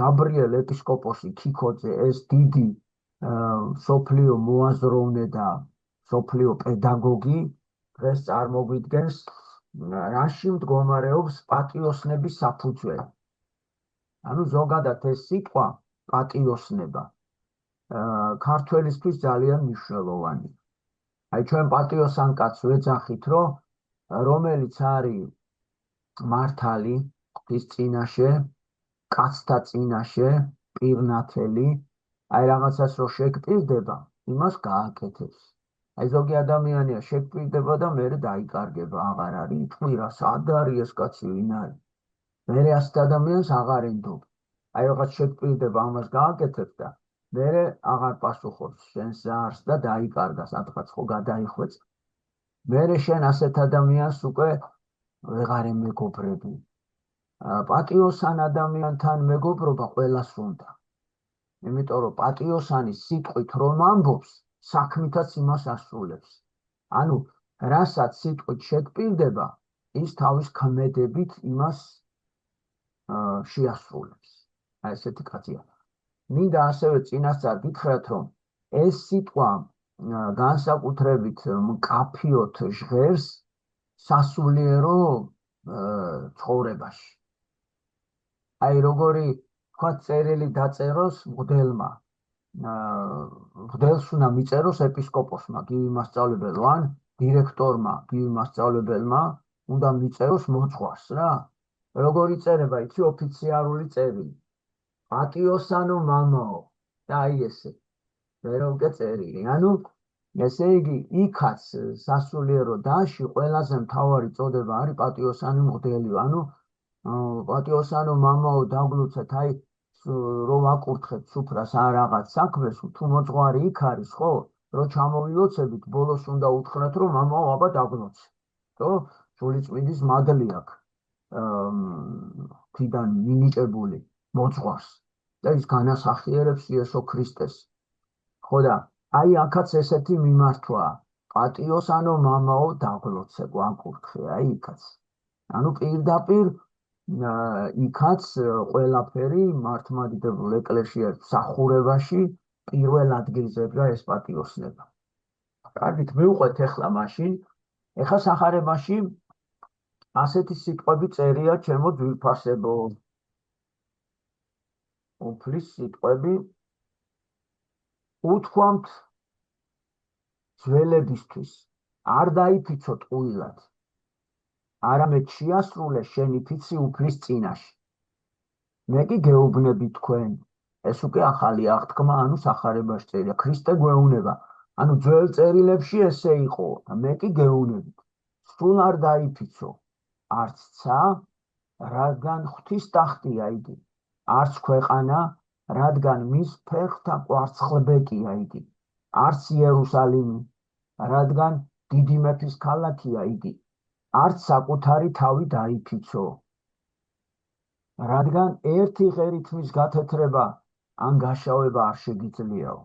გაბრიელ ეპისკოპოსი ქიქოძე ეს დიდი სოფლიო მოაზროვნე და სოფლიო პედაგოგი დღეს წარმოგვიდგენს რაში მდგომარეობს პატიოსნების საფუძველი. ანუ ზოგადად ეს სიტყვა პატიოსნება ქართველისთვის ძალიან მნიშვნელოვანი. აი ჩვენ პატიოსან კაცს ვეძახით, რომელიც არის მართალი ღვთის წინაშე, კაცთა წინაშე, პირნათელი, აი რაღაცას რო შეგპირდება, იმას გააკეთებს. აი ზოგი ადამიანია შეგპირდება და მერე დაიკარგება, აღარ არის იტყვირა, სად არის ეს კაცი, ვინ არის? მერე ასეთ ადამიანს აღარ ენდობ. აი რაღაც შეგპირდება, ამას გააკეთებს და მერე აღარ პასუხობს შენს ზარს და დაიკარგა, სადღაც ხო გადაიხვეწა. მერე შენ ასეთ ადამიანს უკვე ვეღარ ემეგობრები. პატიოსან ადამიანთან მეგობრობა ყველას უნდა. იმიტომ რომ პატიოსანი სიტყვით რომ ამბობს, საქმითაც იმას ასრულებს. ანუ რასაც სიტყვით შეგპირდება, ის თავის ქმედებით იმას შეასრულებს. აი ესეთი კაცია. მინდა ასევე წინასწარ გითხრათ, რომ ეს სიტყვა განსაკუთრებით მკაფიოდ ჟღერს სასულიერო ცხოვრებაში. აი როგორი თქვა წერილი დაწეროს მღვდელმა, მღვდელს უნდა მიწეროს ეპისკოპოსმა, გივი მასწავლებელმა, ან დირექტორმა, გივი მასწავლებელმა უნდა მიწეროს მოძღვარს რა. როგორი წერება, იცი, ოფიციალური წერილი. პატიოსანო მამაო და აი ესე. ვერ უკვე წერილი. ანუ ესე იგი, იქაც სასულიერო დასში ყველაზე მთავარი წოდება არის პატიოსანი მღვდელი. ანუ პატიოსანო მამაო დაგლოცეთ, აი რომ აკურთხეთ სუფრას ან რაღაც საქმეს, თუ მოძღვარი იქ არის, ხო? რომ ჩამოვილოცებით, ბოლოს უნდა უთხრათ, რომ მამაო, აბა დაგლოცე. ხო? სულიწმიდის მადლი აქვს. თიდან მინიჭებული მოძღვარს. და ის განასახიერებს იესო ქრისტეს. ხო და აი აქაც ესეთი მიმართვა. პატიოსანო მამაო დაგლოცე, გვაკურთხე, აი იქაც. ანუ პირდაპირ იქაც ყველაფერი მართლმადიდებულ ეკლესიას მსახურებაში პირველ ადგილზე ედგა ეს პატიოსნება. კარგით, მივყვეთ ახლა მაშინ. ახლა სახარებაში ასეთი სიტყვები წერია ჩემო ძვირფასებო. უფლის სიტყვები უთქვამთ ძველებისთვის, არ დაიფიცოთ ყვილად, არამედ შეასრულე შენი ფიცი უფლის წინაშე. მე კი გეუბნები თქვენ, ეს უკვე ახალი აღთქმა, ანუ სახარებაში წერია, ქრისტე გვეუბნება. ანუ ძველ წერილებში ესე იყო, მე კი გეუბნებით. სულ არ დაიფიცო, არც ცა, რადგან ღვთის ტახტია იგი, არც ქვეყანა, რადგან მის ფეხთა კვარცხლბეკია იგი, არც იერუსალიმი, რადგან დიდი მეფის ქალაქია იგი, არც საკუთარი თავი დაიფიცო. რადგან ერთი ღერით მის გათეთრება ან გაშავება არ შეგიძლიაო.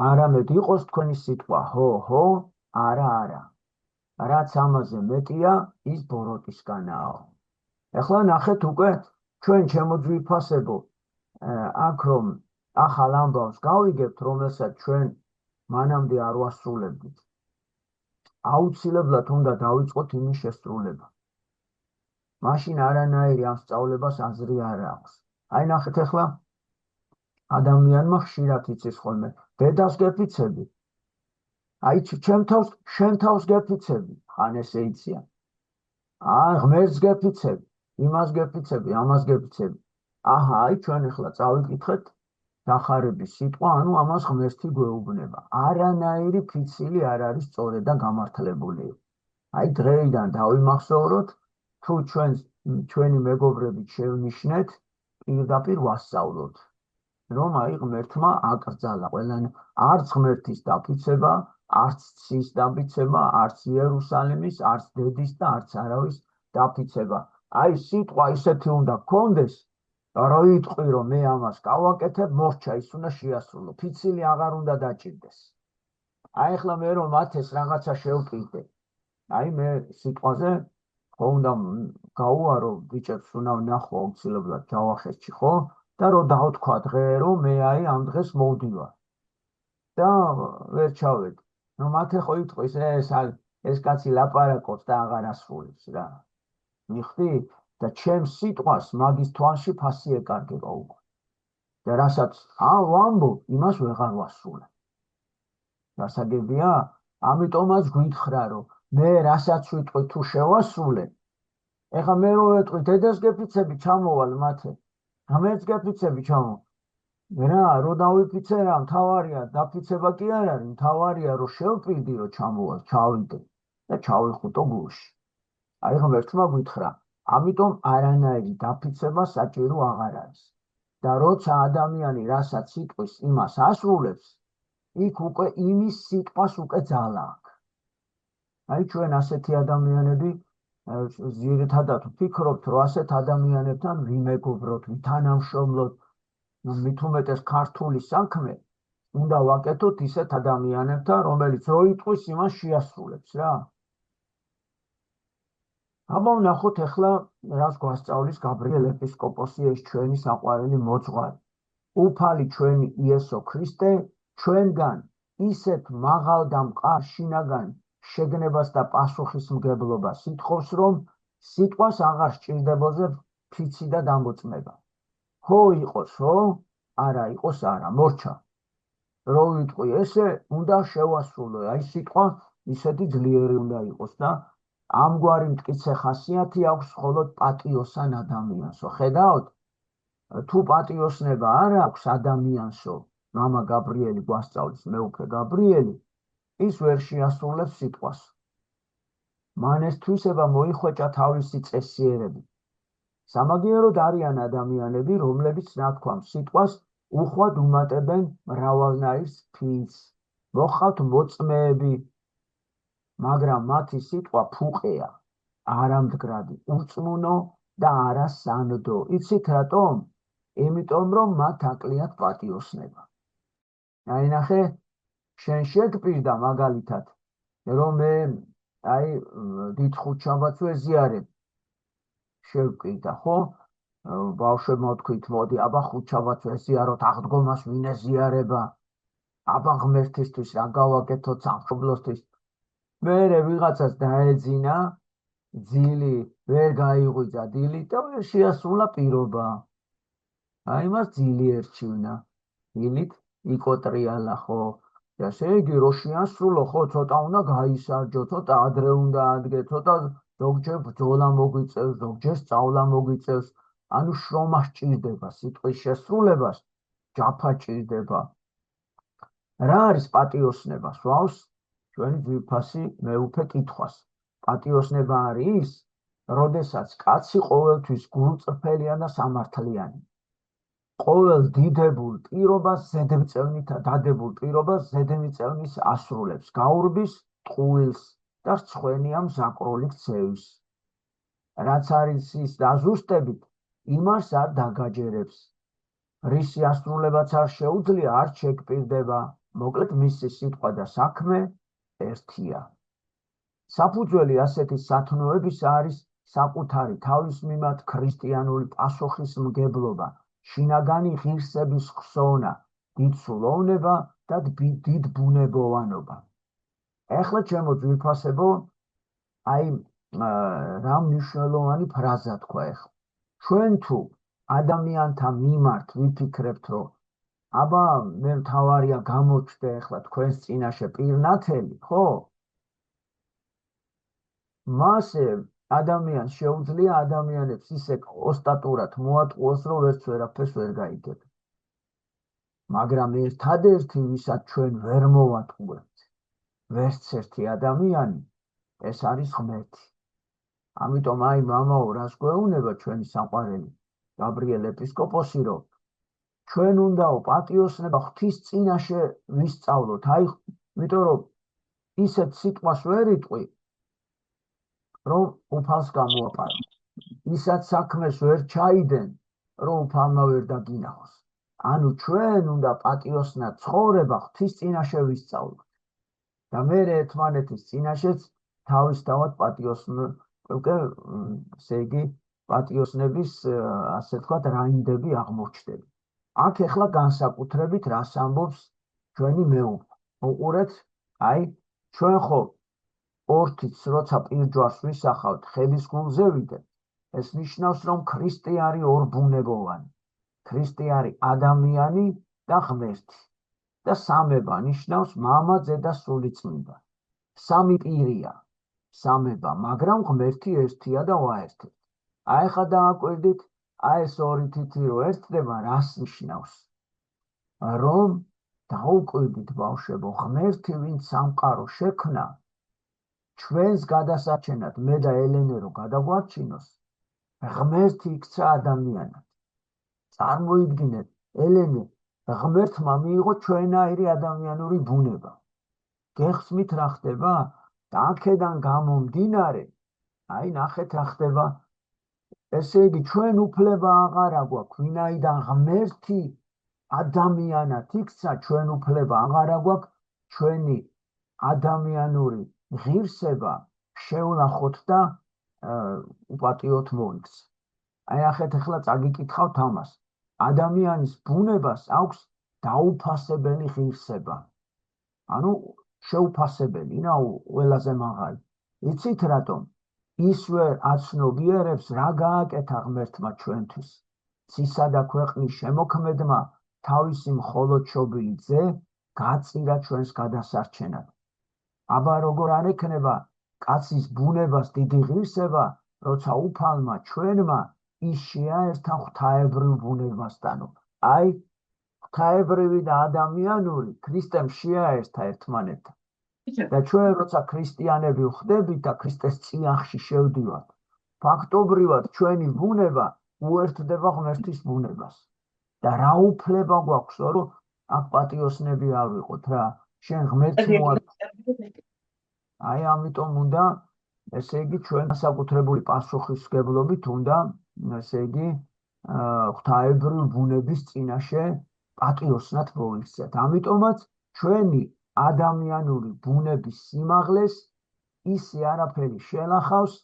არამედ იყოს თქვენი სიტყვა ჰო, ჰო, არა, არა. რაც ამაზე მეტია, ის ბოროტისგანაა. ახლა ნახეთ უკვე ჩვენ ჩემო ძვირფასებო, აქ რომ ახალ ამბავს გავიგებთ, რომელსაც ჩვენ მანამდე არ ვასრულებდით. აუცილებლად უნდა დავიწყოთ იმის შესრულება. მაშინ არანაირი ამ სწავლებას აზრი არ აქვს. აი ნახეთ ახლა ადამიანმა ხშირად იცის ხოლმე, დედას გეფიცები. აი შენ თავს გეფიცები, ხან ესე იციან. ღმერთს გეფიცები, იმას გეფიცები, ამას გეფიცები. აჰა, აი ჩვენ ახლა წავიკითხეთ სახარების სიტყვა, ანუ ამას ღმერთი გვეუბნება. არანაირი ფიცილი არ არის სწორედ და გამართლებული. აი დღეიდან დავიმახსოვროთ, თუ ჩვენი მეგობრებით შევნიშნეთ, პირდაპირ ვასწავლოთ, რომ აი ღმერთმა აკრძალა ყველანი, არც ღმერთის დაფიცება, არც ცის დაფიცება, არც იერუსალიმის, არც დედის და არც არავის დაფიცება. აი სიტყვა ისეთი უნდა გქონდეს, რომ იტყვი, რომ მე ამას გავაკეთებ, მორჩა ის უნდა შეასრულო, ფიცილი აღარ უნდა დაჭირდეს. აი ახლა მე რომ ათეს რაღაცა შევკიდე, აი მე სიტყვაზე ხო უნდა გაუარო ბიჭებს უნდა ნახო აუცილებლად ჯავახეთში ხო და რომ დავთქვა დღე რომ მე ამ დღეს მოვდივარ და ვერ ჩავედი ნუ მათე ხო იტყვის ეს კაცი ლაპარაკობს და აღარ ასრულებს რა მიხდი და ჩემს სიტყვას მაგის თვალში ფასი ეკარგება უკვე და რასაც ვამბობ იმას ვეღარ ვასრულებ გასაგებია ამიტომაც გვითხრა რომ მე რასაც ვიტყვი თუ შევასრულე ეხლა მე რო ვეტყვი დედას გეფიცები ჩამოვალ მათე ამერც გეფიცები ჩამო რა რო დავიფიცე რა მთავარია დაფიცება კი არ არის მთავარია რომ შევპირდი რომ ჩამოვალ ჩავიდე და ჩავიხუტო გულში აი ხომ ერთმა გვითხრა ამიტომ არანაირი დაფიცება საჭირო აღარ არის და როცა ადამიანი რასაც იტყვის იმას ასრულებს იქ უკვე იმის სიტყვას უკვე ძალა აქვს აი ჩვენ ასეთი ადამიანები ძირითადად ვფიქრობთ რომ ასეთ ადამიანებთან ვიმეგობროთ ვითანამშრომლოთ მით უმეტეს ქართული საქმე უნდა ვაკეთოთ ისეთ ადამიანებთან რომელიც რო იტყვის იმას შეასრულებს რა აბა ვნახოთ ახლა რას გვასწავლის გაბრიელ ეპისკოპოსი ეს ჩვენი საყვარელი მოძღვარი უფალი ჩვენი იესო ქრისტე ჩვენგან ისეთ მაღალ და მყარ შინაგან შეგნებას და პასუხისმგებლობას ითხოვს რომ სიტყვას აღარ სჭირდებოზე ფიცი და დამოწმება ხო იყოს ხო არა იყოს არა მორჩა რო ვიტყვი ესე უნდა შევასრულო აი სიტყვა ისეთი ძლიერი უნდა იყოს და ამგვარი მტკიცე ხასიათი აქვს მხოლოდ პატიოსან ადამიანსო ხედავთ თუ პატიოსნება არ აქვს ადამიანსო მამა გაბრიელი გვასწავლის მეუფე გაბრიელი ის ვერ შეასრულებს სიტყვას მან ეს თვისება მოიხვეჭა თავისი წესიერები სამაგიეროდ არიან ადამიანები რომლებიც ნათქვამ სიტყვას უხვად უმატებენ მრავალნაირ ფიცს მოხავთ მოწმეები მაგრამ მათი სიტყვა ფუყეა არამდგრადი ურწმუნო და არასანდო იცით რატომ იმიტომ რომ მათ აკლიათ პატიოსნება აი ნახე შენ შეგპირდა მაგალითად რომ მე აი დიდ ხუთშაბათს ვეზიარებ შევპირდა ხო ბავშვებმა თქვით მოდი აბა ხუთშაბათს ვეზიაროთ აღდგომას ვინ ეზიარება აბა ღმერთისთვის რა გავაკეთოთ სამშობლოსთვის მერე ვიღაცას დაეძინა ძილი ვერ გაიღვიძა დილით და ვერ შეასრულა პირობა აი მას ძილი ერჩივნა დილით იკოტრიალა ხო და შეიგი რო შეასრულო ხო ცოტა უნდა გაისარჯო ცოტა ადრე უნდა ადგე ცოტა ზოგჯერ ბრძოლა მოგვიწევს ზოგჯერ სწავლა მოგვიწევს ანუ შრომა სჭირდება სიტყვის შესრულებას ჯაფა სჭირდება რა არის პატიოსნება სვავს ჩვენი ძვირფასი მეუფე კითხვას პატიოსნება არის როდესაც კაცი ყოველთვის გულწრფელია და სამართლიანი ყოველ დიდებულ პირობას დადებულ პირობას ზედმიწევნის ასრულებს გაურბის ტყუილს და რცხვენია მზაკროლი ქცევის რაც არის ის დაზუსტებით იმას არ დაგაჯერებს რისი ასრულებაც არ შეუძლია არ შეგპირდება მოკლედ მისი სიტყვა და საქმე ერთია საფუძველი ასეთი სათნოების არის საკუთარი თავის მიმართ ქრისტიანული პასუხისმგებლობა შინაგანი ღირსების ხსოვნა დიდ სულოვნება და დიდ ბუნებოვანობა ეხლა ჩემო ძვირფასებო აი რა მნიშვნელოვანი ფრაზა თქვა ეხლა ჩვენ თუ ადამიანთა მიმართ ვიფიქრებთ რომ აბა მე მთავარია გამოჩნდე ეხლა თქვენს წინაშე პირნათელი ხო მასე ადამიანს შეუძლია ადამიანებს ისე ოსტატურად მოატყუოს რომ ვერც ვერაფერს ვერ გაიგებ მაგრამ ერთადერთი ვისაც ჩვენ ვერ მოვატყუებთ ვერც ერთი ადამიანი ეს არის ღმერთი ამიტომ აი მამაო რას გვეუბნება ჩვენი საყვარელი გაბრიელ ეპისკოპოსი რომ ჩვენ უნდაო პატიოსნება ღვთის წინაშე ვისწავლოთ აი იმიტომ რომ ისეთ სიტყვას ვერ იტყვი რომ უფალს გამოაპარო ისაც საქმეს ვერ ჩაიდენ რომ უფალმა ვერ დაგინახოს ანუ ჩვენ უნდა პატიოსნად ცხოვრება ღვთის წინაშე ვისწავლოთ და მე ერთმანეთის წინაშეც თავისთავად ესე იგი პატიოსნების ასე ვთქვათ რაინდები აღმოჩნდება. აქ ეხლა განსაკუთრებით რას ამბობს ჩვენი მეუღლე. უყურეთ, აი ჩვენ ხო ორთიც როცა პირჯვარს ვისახავთ ხელის გულზე ვიდეთ, ეს ნიშნავს რომ ქრისტე არის ორბუნებოვანი. ქრისტე არის ადამიანი და ღმერთი. და სამება ნიშნავს მამა, ძე და სულიწმიდა. სამი პირია სამება, მაგრამ ღმერთი ერთია და ვაერთებთ. აი ხა დააკვირდით, აი ეს ორი თითი რო ერთდება, რას ნიშნავს? რომ დაუკვირდით ბავშვებო, ღმერთი ვინც სამყარო შექმნა, ჩვენს გადასარჩენად მე და ელენე რო გადაგვარჩინოს, ღმერთი იქცა ადამიანად. წარმოიდგინეთ, ელენე ღმერთმა მიიღო ჩვენაირი ადამიანური ბუნება. გეხსნით რა ხდება? და აქედან გამომდინარე, აი ნახეთ რა ხდება. ესე იგი ჩვენ უფლება აღარა გვაქვს, ვინაიდან ღმერთი ადამიანად იქცა, ჩვენ უფლება აღარა გვაქვს ჩვენი ადამიანური ღირსება შევნახოთ და უპატიოთ მოიქცე. აი ახეთ ახლა წაგიკითხავთ ამას. ადამიანის ბუნებას აქვს დაუფასებელი ღირსება. ანუ შეუფასებელი, რა ყველაზე მაღალი. იცით რატომ? ის ვერ აცნობიერებს რა გააკეთა ღმერთმა ჩვენთვის. ცისა და ქვეყნის შემოქმედმა თავისი მხოლოდ შობილი ძე გაწირა ჩვენს გადასარჩენად. აბა როგორ არ ექნება კაცის ბუნებას დიდი ღირსება, როცა უფალმა ჩვენმა ის შეაერთა ღვთაებრივ ბუნებასთანო. აი ღვთაებრივი და ადამიანური ქრისტემ შეაერთა ერთმანეთთან. და ჩვენ როცა ქრისტიანები ვხდებით და ქრისტეს წიაღში შევდივართ, ფაქტობრივად ჩვენი ბუნება უერთდება ღმერთის ბუნებას. და რა უფლება გვაქვს, რომ აქ პატიოსნები არ ვიყოთ რა, შენ ღმერთს მოაწყობ. აი ამიტომ უნდა, ესე იგი ჩვენ საკუთრებული პასუხისმგებლობით უნდა, ესე იგი ღვთაებრივი ბუნების წინაშე პატიოსნად მოვიქცეთ. ამიტომაც ჩვენი ადამიანური ბუნების სიმაღლეს ისე არაფერი შელახავს,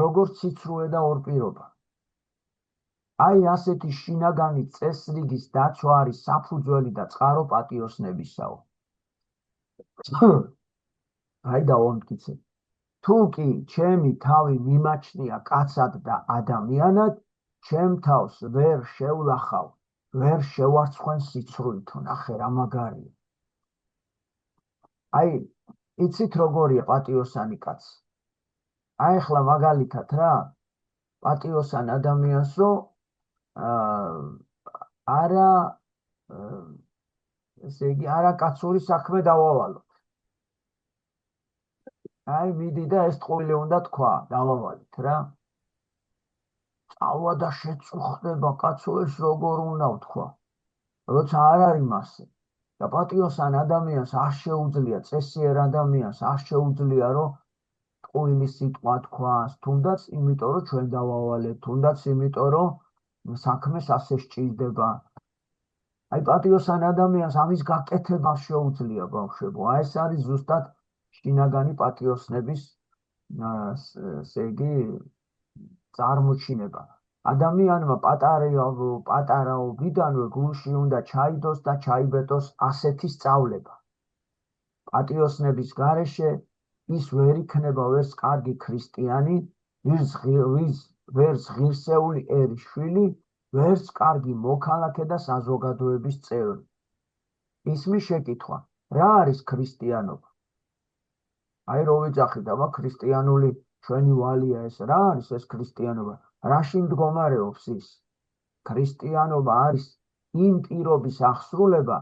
როგორც სიცრუე და ორპირობა. აი ასეთი შინაგანი წესრიგის დაცვა არის საფუძველი და წყარო პატიოსნებისაო. აი დავამტკიცე. თუ კი ჩემი თავი მიმაჩნია კაცად და ადამიანად, ჩემ თავს ვერ შევლახავ, ვერ შევარცხვენ სიცრუითო, ნახე რა მაგარია. აი, იცით როგორია პატიოსანი კაცი? აი ახლა მაგალითად რა, პატიოსან ადამიანს რო არა, ესე იგი, არა კაცური საქმე დავავალოთ. აი მიდი და ეს ტყუილი უნდა თქვა, დავავალეთ რა. წავა და შეწუხდება კაცო, ეს როგორ უნდა ვთქვა. როცა არ არის მასე. და პატიოსან ადამიანს არ შეუძლია, წესიერ ადამიანს არ შეუძლია, რომ ტყუილი სიტყვა თქვას, თუნდაც იმიტომ, რომ ჩვენ დავავალეთ, თუნდაც იმიტომ, რომ საქმეს ასე სჭირდება. აი პატიოსან ადამიანს ამის გაკეთება შეუძლია ბავშვებო. აი ეს არის ზუსტად შინაგანი პატიოსნების ესე იგი წარმოჩინება. ადამიანმა პატარაობიდანვე გულში უნდა ჩაიდოს და ჩაიბეტოს ასეთი სწავლება. პატიოსნების გარეშე ის ვერ იქნება ვერც კარგი ქრისტიანი, ვერც ღირსეული ერის შვილი, ვერც კარგი მოქალაქე და საზოგადოების წევრი. ისმის შეკითხვა, რა არის ქრისტიანობა? აი რო ვიძახით, აბა ქრისტიანული ჩვენი ვალია ეს რა არის ეს ქრისტიანობა? რაში მდგომარეობს ის? ქრისტიანობა არის იმ პირობის აღსრულება,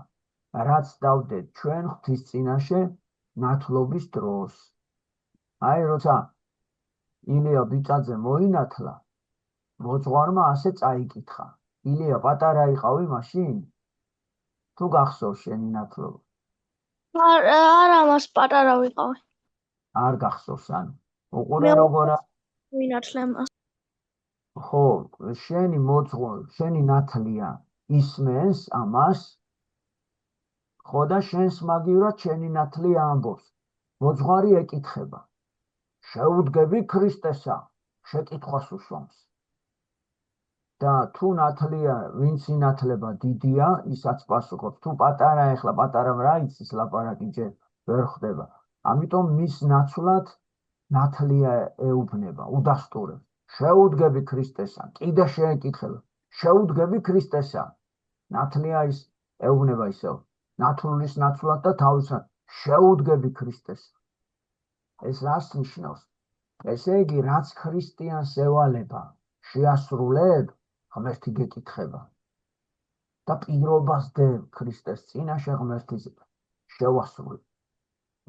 რაც დავდეთ ჩვენ ღვთის წინაშე ნათლობის დროს. აი როცა ილია ბიჭაძე მოინათლა, მოძღვარმა ასე წაიკითხა. ილია პატარა იყავი მაშინ? თუ გახსოვს შენი ნათლობა? არა, მას პატარა ვიყავი. არ გახსოვს ან? უყურე როგორ ვინათლე მას. ხო, შენი ნათლია ისმენს ამას, ხო და შენს მაგივრად შენი ნათლია ამბობს. მოძღვარი ეკითხება. შეუდგები ქრისტესა, შეკითხვას უსვამს. და თუ ნათლია, ვინც ინათლება დიდია, ისაც პასუხობს. თუ პატარა, ეხლა პატარამ რა იცის ლაპარაკი ჯერ ვერ ხდება. ამიტომ მის ნაცვლად ნათლია ეუბნება, უდასტურებს. შეუდგები ქრისტესა, კიდე შეეკითხება. შეუდგები ქრისტესა. ნათლია ის ეუბნება ისევ. ნათლულის ნაცვლად და თავისად შეუდგები ქრისტესა. ეს რას ნიშნავს? ესე იგი, რაც ქრისტიანს ევალება, შეასრულებ, ღმერთი გეკითხება. და პირობას დებ ქრისტეს წინაშე ღმერთის შევასრულებ.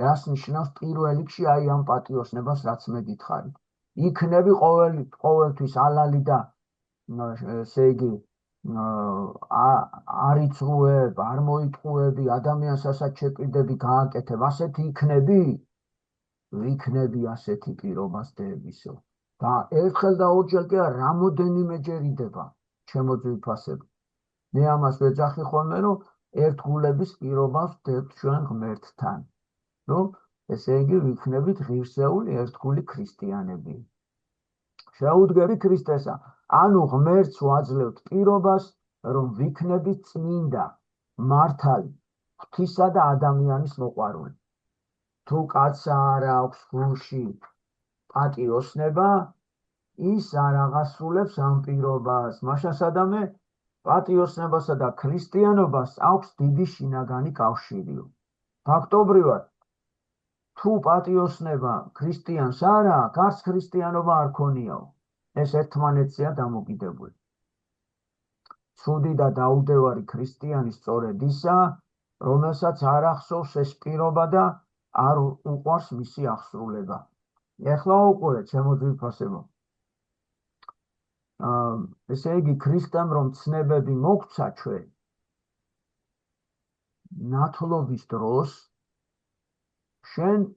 რას ნიშნავს პირველ რიგში აი ამ პატიოსნებას, რაც მე გითხარით. იქნები ყოველთვის ალალი და ესე იგი არ იწრუებ, არ მოიტყუები, ადამიანს ასაც შეპირდები, გააკეთებ, ასეთი იქნები? ვიქნები ასეთი პირობას დევისო. და ერთხელ და ორჯერ კი არა, რამოდენიმეჯერ იდება ჩემო ძვირფასები. მე ამას ვეძახი ხოლმე, რომ ერთგულების პირობას ვდებთ ჩვენ ღმერთთან. რომ ესე იგი ვიქნებით ღირსეული ერთგული ქრისტიანები. შეუდგები ქრისტესა, ანუ ღმერთს ვაძლევთ პირობას, რომ ვიქნებით წმინდა, მართალი, ღვთისა და ადამიანის მოყვარული. თუ კაცს არ აქვს გულში პატიოსნება, ის არ აღასრულებს ამ პირობას. მაშინ სადამე პატიოსნებასა და ქრისტიანობას აქვს დიდი შინაგანი კავშირი. ფაქტობრივად, თუ პატიოსნება ქრისტიანს არ აქვს, არც ქრისტიანობა არ ქონიაო. ეს ერთმანეთზეა დამოკიდებული. ცუდი და დაუდევარი ქრისტიანი სწორედ ისა, რომელსაც არ ახსოვს ეს პირობა და არ უყვარს მისი აღსრულება. ეხლა უყურეთ, ჩემო ძვირფასებო. ესე იგი, ქრისტემ რომ ცნებები მოგცა ჩვენ, ნათლობის დროს, შენ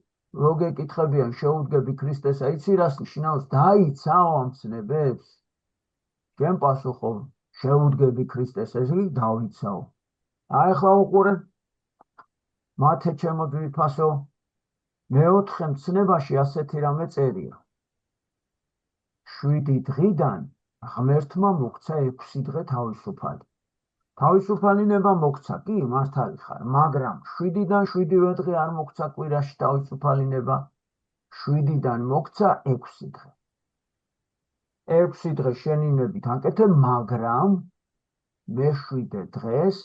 მოგეკითხებიან, შეუდგები ქრისტესა, იცი რას ნიშნავს? დაიცაო ამ ცნებებს? შენ პასუხობ, შეუდგები ქრისტეს, ეს იგი დავიცაო. ახლა უყურე, მათე ჩემო ძვირფასო, მეოთხე მცნებაში ასეთი რამე წერია. 7 დღიდან ღმერთმა მოგცა 6 დღე თავისუფალი. თავისუფალი ნება მოგცა, კი, მართალი ხარ, მაგრამ 7-დან 7-ვე დღე არ მოგცა კვირაში თავისუფალი ნება, 7-დან მოგცა 6 დღე. 6 დღე შენინებით აკეთებ, მაგრამ მე-7 დღეს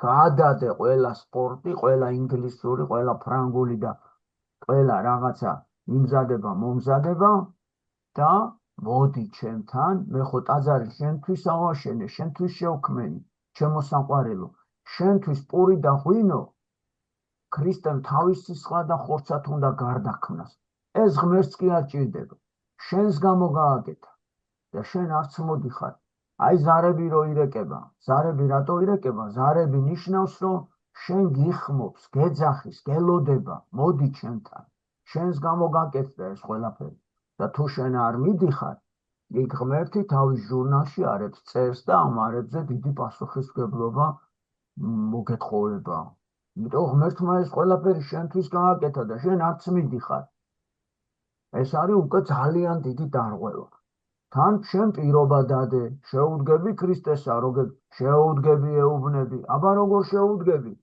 გაადადე ყველა სპორტი, ყველა ინგლისური, ყველა ფრანგული და ყველა რაღაცა იმზადება, მომზადება და მოდი ჩემთან, მე ხო ტაძარი შენთვის ავაშენე, შენთვის შევქმენი, ჩემო სამყარელო, შენთვის პური და ღვინო ქრისტემ თავის სისხლად და ხორცად უნდა გარდაქმნას. ეს ღმერთს კი არ ჭირდება, შენს გამო გააკეთა და შენ არც მოდიხარ. აი ზარები რო ირეკება, ზარები რატო ირეკება? ზარები ნიშნავს, რომ შენ გიხმობს, გეძახის, გელოდება, მოდი ჩემთან, შენს გამო გაკეთდა ეს ყველაფერი. და თუ შენ არ მიდიხარ, იქ ღმერთი თავის ჟურნალში არებს წერს და ამ არებზე დიდი პასუხისმგებლობა მოგეთხოვება. იმიტომ ღმერთმა ეს ყველაფერი შენთვის გააკეთა და შენ არც მიდიხარ. ეს არის უკვე ძალიან დიდი დარღვევა. თან შენ პირობა დადე, შეუდგები ქრისტესა, როგორ შეუდგები ეუბნები, აბა როგორ შეუდგები?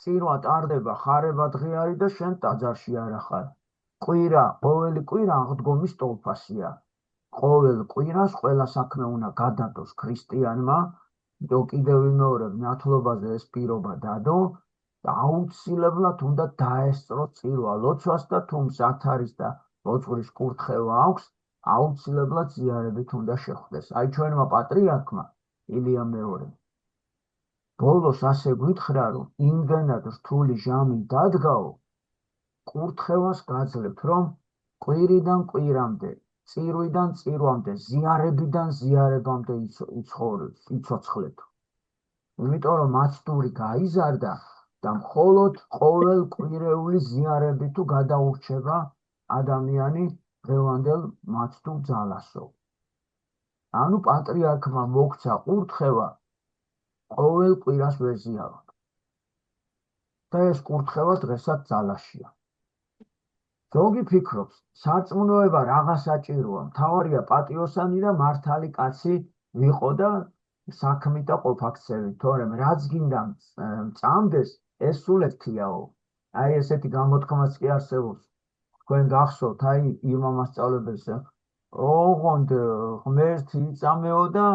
წირვა ტარდება, ხარება დღე და შენ ტაძარში არ ახარ. კვირა, ყოველი კვირა აღდგომის ტოლფასია. ყოველ კვირას ყველა საქმე უნდა გადადოს ქრისტიანმა, იმიტომ კიდევ ვიმეორებ, ნათლობაზე ეს პირობა დადო და აუცილებლად უნდა დაესწრო წირვა ლოცვას და თუ მზად არის და მოწყურის კურთხევა აქვს, აუცილებლად ზიარებით უნდა შეხვდეს. აი ჩვენმა პატრიარქმა ილია მეორემ ბოლოს ასე გვითხრა, რომ იმდენად რთული ჟამი დადგაო, კურთხევას გაძლევთ, რომ კვირიდან კვირამდე, წირვიდან წირვამდე, ზიარებიდან ზიარებამდე იცოცხლეთ. იმიტომ რომ მაცდური გაიზარდა და მხოლოდ ყოველ კვირეული ზიარები თუ გადაურჩება ადამიანი დღევანდელ მაცდულ ძალასო. ანუ პატრიარქმა მოგცა კურთხევა ყოველ კვირას ვერ ზიაროთ. და ეს კურთხევა დღესაც ძალაშია. ზოგი ფიქრობს, სარწმუნოება რაღა საჭიროა, მთავარია პატიოსანი და მართალი კაცი ვიყო და საქმით და ყოფაქცევით, თორემ რაც გინდა მწამდეს, ეს სულ ერთიაო. აი ესეთი გამოთქმაც კი არსებობს. თქვენ გახსოვთ, აი იმ მასწავლებელს, ოღონდ ღმერთი იწამეო და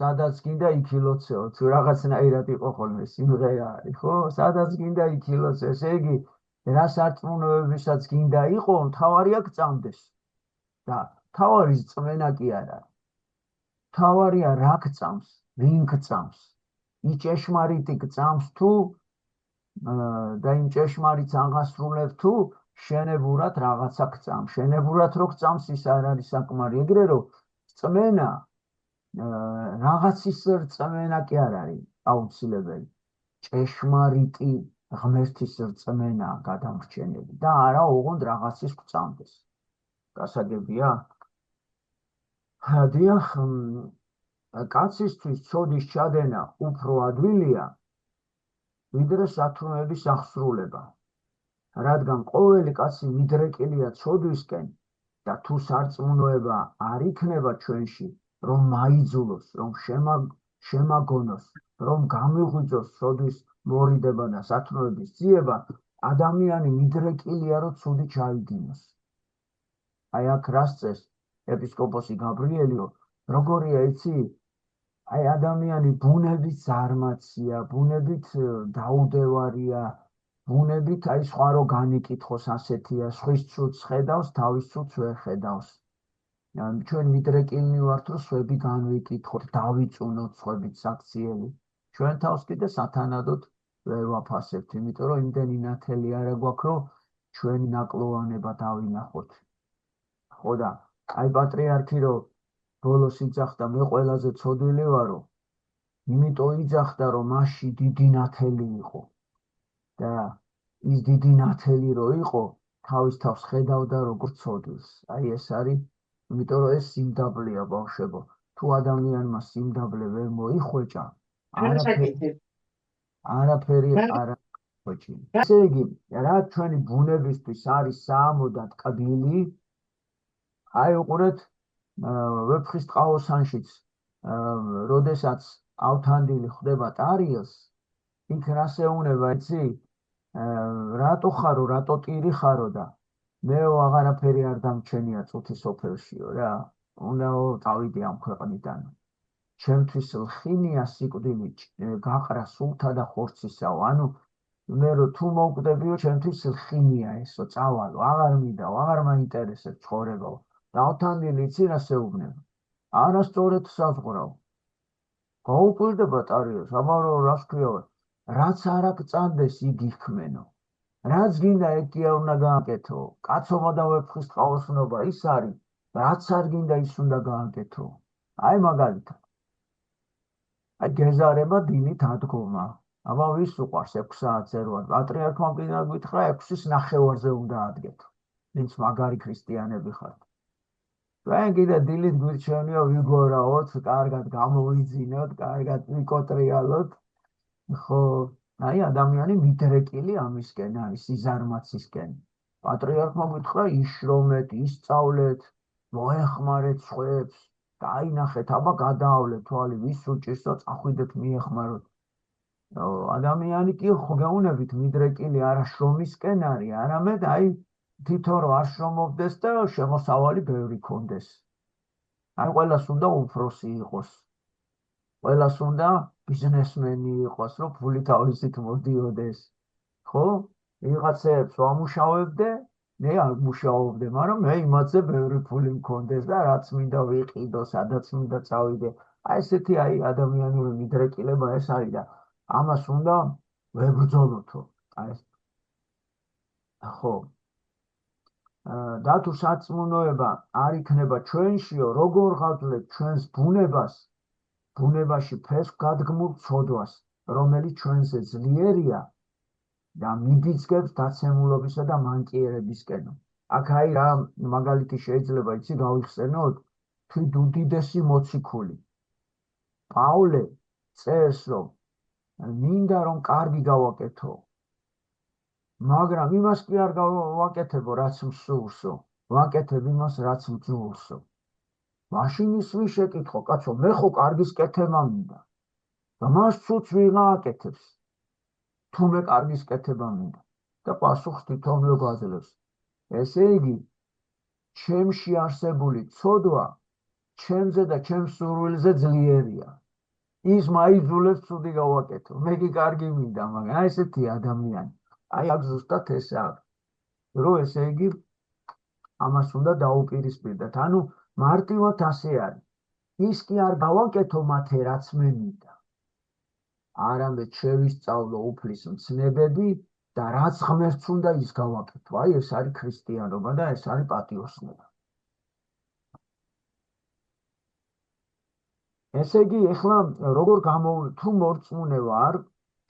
სადაც გინდა იქილოცეო, თუ რაღაცნაირად იყო ხოლმე სიმღერა არის, ხო? სადაც გინდა იქილოცე, ესე იგი რა სარწმუნოებისაც გინდა იყო, მთავარია გწამდეს. და მთავარი წმენა კი არა. მთავარია რა გწამს, ვინ გწამს. ის ჭეშმარიტი გწამს თუ და იმ ჭეშმარიტს აღასრულებ თუ შენებურად რაღაცა გწამს. შენებურად რო გწამს, ის არ არის საკმარი. ეგრე რომ წმენა რაღაცის რწმენა კი არ არის აუცილებელი. ჭეშმარიტი ღმერთის რწმენა გადამრჩენელი და არა ოღონდ რაღაცის გწამდეს. გასაგებია? დიახ, კაცისთვის ცოდის ჩადენა უფრო ადვილია, ვიდრე სათნოების აღსრულება. რადგან ყოველი კაცი მიდრეკილია ცოდვისკენ და თუ სარწმუნოება არ იქნება ჩვენში, რომ მაიძულოს, რომ შემაგონოს, რომ გამიღვიძოს ცოდვის მორიდება და სათნოების ძიება, ადამიანი მიდრეკილია, რომ ცუდი ჩაიდინოს. აი აქ რას წეს ეპისკოპოსი გაბრიელიო, როგორია იცი? აი ადამიანი ბუნებით ზარმაცია, ბუნებით დაუდევარია, ბუნებით აი სხვა რო განიკითხოს ასეთია, სხვის ცუდს ხედავს, თავის ცუდს ვერ ხედავს. ჩვენ მიდრეკილნი ვართ, რომ სხვები განვიკითხოთ, დავიწუნოთ სხვებით საქციელი. ჩვენ თავს კიდე სათანადოდ ვერ ვაფასებთ, იმიტომ რომ იმდენი ნათელი არა გვაქვს, რომ ჩვენი ნაკლოვანება დავინახოთ. ხო და აი პატრიარქი რო ბოლოს იძახდა, მე ყველაზე ცოდვილი ვარო, იმიტომ იძახდა, რომ მასში დიდი ნათელი იყო. და ის დიდი ნათელი რო იყო, თავის თავს ხედავდა როგორც ცოდვილს. აი ეს არის, იმიტომ რომ ეს სიმდაბლეა ბავშვებო. თუ ადამიანმა სიმდაბლე ვერ მოიხვეჭა, არაფერი არ მოიხვეჭინა. ესე იგი, რა ჩვენი ბუნებისთვის არის საამოდად კბილი, აი უყურეთ, ვეფხის ტყაოსანშიც, როდესაც ავთანდილი ხვდება ტარიელს, იქ რას ეუბნება, იცი? რატო ხარო, რატო ტირი ხარო და მეო აღარაფერი არ დამჩენია წუთის სოფელშიო რა, უნდაო წავიდე ამ ქვეყნიდან. ჩემთვის ლხინია სიკვდილი გაყრა სულთა და ხორცისაო. ანუ მე რო თუ მოვკვდებიო, ჩემთვის ლხინია ესო, წავალო, აღარ მინდაო, აღარ მაინტერესებს ცხოვრებაო. და ავთანდილი იცი რას ეუბნება? არასწორად საზღვრავ. გაუკვირდება ტარიელს, აბარო რას ქვია? რაც არ აგწანდეს, იგი ხმენო. რაც გინდა ეგ კი არ უნდა გააკეთო. კაცობა და ვეფხის ტყაოსნობა ის არის, რაც არ გინდა ის უნდა გააკეთო. აი მაგალითად. აი გეზარება დილით ადგომა. აბა ვის უყვარს 6 საათზე რო არ? პატრიარქმა კიდე გითხრა 6:30-ზე უნდა ადგეთო. ვინც მაგარი ქრისტიანები ხართ. ჩვენ კიდე დილით გვირჩევნია ვიგორაოთ, კარგად გამოვიძინოთ, კარგად ვიკოტრიალოთ. ხო, აი ადამიანი მიდრეკილი ამისკენ არის, სიზარმაცისკენ. პატრიარქმა გითხრა იშრომეთ, ისწავლეთ, მოეხმარეთ სხვებს, დაინახეთ, აბა გადაავლეთ თვალი, ვის უჭირსო, წახვიდეთ მიეხმაროთ. ადამიანი კი ხგეუნებით მიდრეკილი არა შრომისკენ არის, არამედ აი თვითონ რო არ შრომობდეს და შემოსავალი ბევრი ქონდეს. აი ყველას უნდა უფროსი იყოს. ყველას უნდა ბიზნესმენი იყოს, რომ ფული თავისით მოდიოდეს. ხო? ვიღაცებს ვამუშავებდე, მე არ მუშაობდე, მაგრამ მე იმათზე ბევრი ფული მქონდეს და რაც მინდა ვიყიდო, სადაც მინდა წავიდე. აი ესეთი აი ადამიანური მიდრეკილება ეს არის და ამას უნდა ვებრძოლოთო. აი ხო. და თუ სარწმუნოება არ იქნება ჩვენშიო, როგორ გავძლებ ჩვენს ბუნებას, ბუნებაში ფესვ გადგმულ ცოდვას, რომელიც ჩვენზე ძლიერია და მიდიძგებს დაცემულობისა და მანკიერებისკენო. აქ აი რა მაგალითი შეიძლება იცი გავიხსენოთ, თვით უდიდესი მოციქული. პაულე წერს, რომ მინდა რომ კარგი გავაკეთო. მაგრამ იმას კი არ გავაკეთებო, რაც მსურსო, ვაკეთებ იმას, რაც მძულსო. მაშინ ისმი შეკითხო, კაცო, მე ხო კარგის კეთება მინდა. და მას ცუც ვიღა აკეთებს. თუ მე კარგის კეთება მინდა. და პასუხს თვითონვე გვაძლევს. ესე იგი, ჩემში არსებული ცოდვა, ჩემზე და ჩემს სურვილზე ძლიერია. ის მაიძულებს ცუდი გავაკეთო. მე კი კარგი მინდა, მაგრამ ესეთი ადამიანი. აი აქ ზუსტად ეს არის. რომ ესე იგი, ამას უნდა დაუპირისპირდეთ. ანუ მარტივად ასე არის. ის კი არ გავაკეთო მათე, რაც მე მინდა. არამედ შევისწავლო უფლის მცნებები და რაც ღმერთს უნდა ის გავაკეთო. აი ეს არის ქრისტიანობა და ეს არის პატიოსნება. ესე იგი, ეხლა როგორ თუ მორწმუნე ვარ,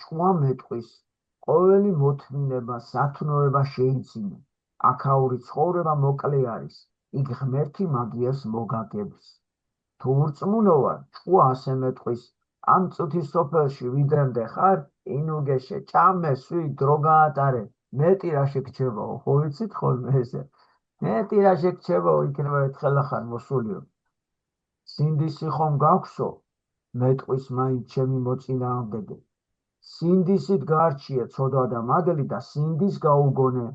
ჭკუა მეტყვის, ყოველი მოთმინება, სათნოება შეიძინე. აქაური ცხოვრება მოკლე არის, იქ ღმერთი მაგიას მოგაგებს. თუ ურწმუნო ვარ, ჭკუა ასე მეტყვის, ამ წუთის სოფელში ვიდრემდე ხარ, ინუგეშე, ჭამე, სვი, დრო გაატარე, მეტი რა შეგჩებაო, ხო ვიცით ხოლმე ესე? მეტი რა შეგჩებაო, იქნება ერთხელ ხარ მოსულიო. სინდისი ხომ გაქვსო, მეტყვის მაინც ჩემი მოწინააღმდეგე. სინდისით გაარჩიე ცოდვა და მადლი და სინდის გაუგონე.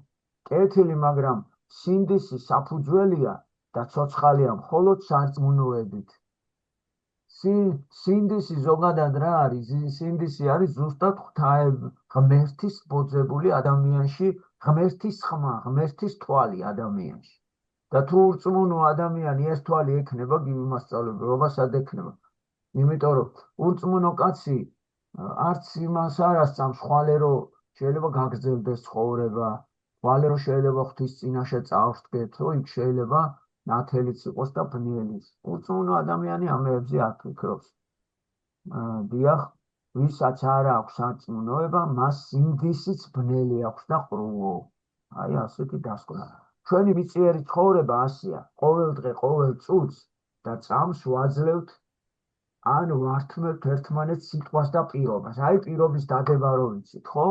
კეთილი, მაგრამ სინდისი საფუძველია და ცოცხალია მხოლოდ სარწმუნოებით. სინდისი ზოგადად რა არის? სინდისი არის ზუსტად ღმერთის ბოძებული ადამიანში, ღმერთის ხმა, ღმერთის თვალი ადამიანში. და თუ ურწმუნო ადამიანი ეს თვალი ექნება, გიმასწავლებელობა სად ექნება? იმიტომ რომ ურწმუნო კაცი არც იმას არ ასწამს, ხვალერო შეიძლება გაგრძელდეს ცხოვრება, ხვალერო შეიძლება ღვთის წინაშე წავსდგეთ, რომ იქ შეიძლება ნათელიც იყოს და ბნიელიც. ურწმუნო ადამიანი ამებზე არ ფიქრობს. დიახ, ვისაც არ აქვს სარწმუნოება, მას სინდისიც ბნელი აქვს და ყრუო. აი ასეთი დასკვნა. ჩვენი მიწიერი ცხოვრება ასეა, ყოველ დღე, ყოველ წუთს და წამს ვაძლევთ ან ვართმევთ ერთმანეთს სიტყვას და პირობას. აი პირობის დადება რო ვიცით, ხო?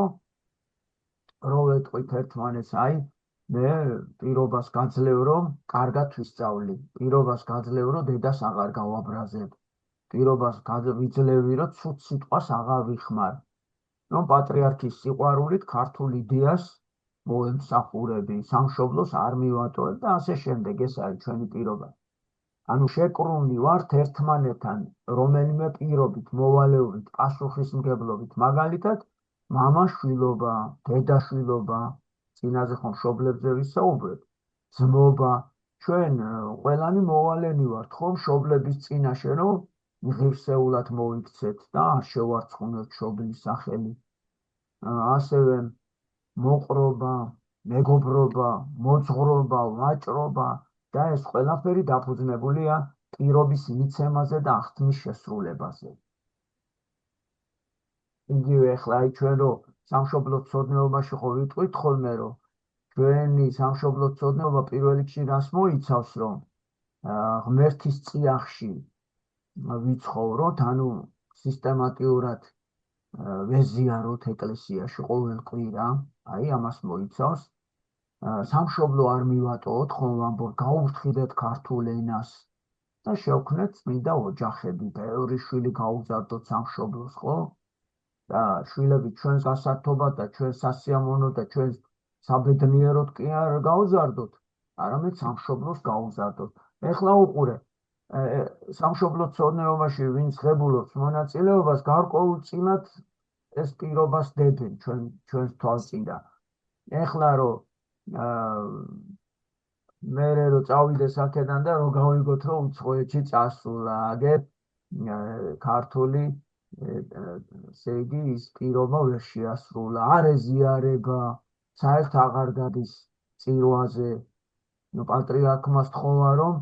რო ვეტყვით ერთმანეთს, აი მე პირობას გაძლევ, რომ კარგად ვისწავლი. პირობას გაძლევ, რომ დედას აღარ გავაბრაზებ. პირობას ვიძლევი, რომ ცუდ სიტყვას აღარ ვიხმარ. რომ პატრიარქის სიყვარულით ქართულ იდეას მოემსახურები, სამშობლოს არ მივატოვებ და ასე შემდეგ. ეს არის ჩვენი პირობა. ანუ შეკრუნი ვართ ერთმანეთთან რომელიმე პირობით, მოვალეობით, პასუხისმგებლობით. მაგალითად, მამა-შვილობა, დედა-შვილობა, წინაზე ხომ მშობლებზე ვისაუბრეთ, ძმობა, ჩვენ ყველანი მოვალენი ვართ, ხო, მშობლების წინაშე, რომ ღირსეულად მოიქცეთ და არ შევარცხუნოთ მშობლის სახელი. ასევე მოყრობა, მეგობრობა, მოძღვრობა, ვაჭრობა და ეს ყველაფერი დაფუძნებულია პირობის მიცემაზე და აღთმის შესრულებაზე. იგივე ახლა აი ჩვენ რო სამშობლოცოდნეობაში ხო ვიტყვით ხოლმე, რომ ჩვენი სამშობლოცოდნეობა პირველ რიგში რას მოიცავს, რომ ღმერთის წიაღში ვიცხოვროთ, ანუ სისტემატიურად ვეზიაროთ ეკლესიაში ყოველ კვირა, აი ამას მოიცავს. სამშობლო არ მივატოვოთ, ხომ ვამბობ, გაუფრთხილეთ ქართულ ენას და შევქმნეთ წმინდა ოჯახები, ბევრი შვილი გაუზარდოთ სამშობლოს, ხო? და შვილები ჩვენს გასართობად და ჩვენს სასიამოვნოდ და ჩვენს საბედნიეროდ კი არ გაუზარდოთ, არამედ სამშობლოს გაუზარდოთ. ეხლა უყურე, სამშობლოცოდნეობაში ვინც ღებულობს მონაწილეობას, გარკვეულწილად ეს პირობას დებენ ჩვენს თვალწინდა. ეხლა რომ მე რო წავიდეს აქედან და რომ გავიგოთ, რომ უცხოეთში წასულა, აგერ ქართული ესე იგი ის პირობა ვერ შეასრულა, არ ეზიარება, საერთოდ აღარ გადის წირვაზე. პატრიარქმა სთხოვა, რომ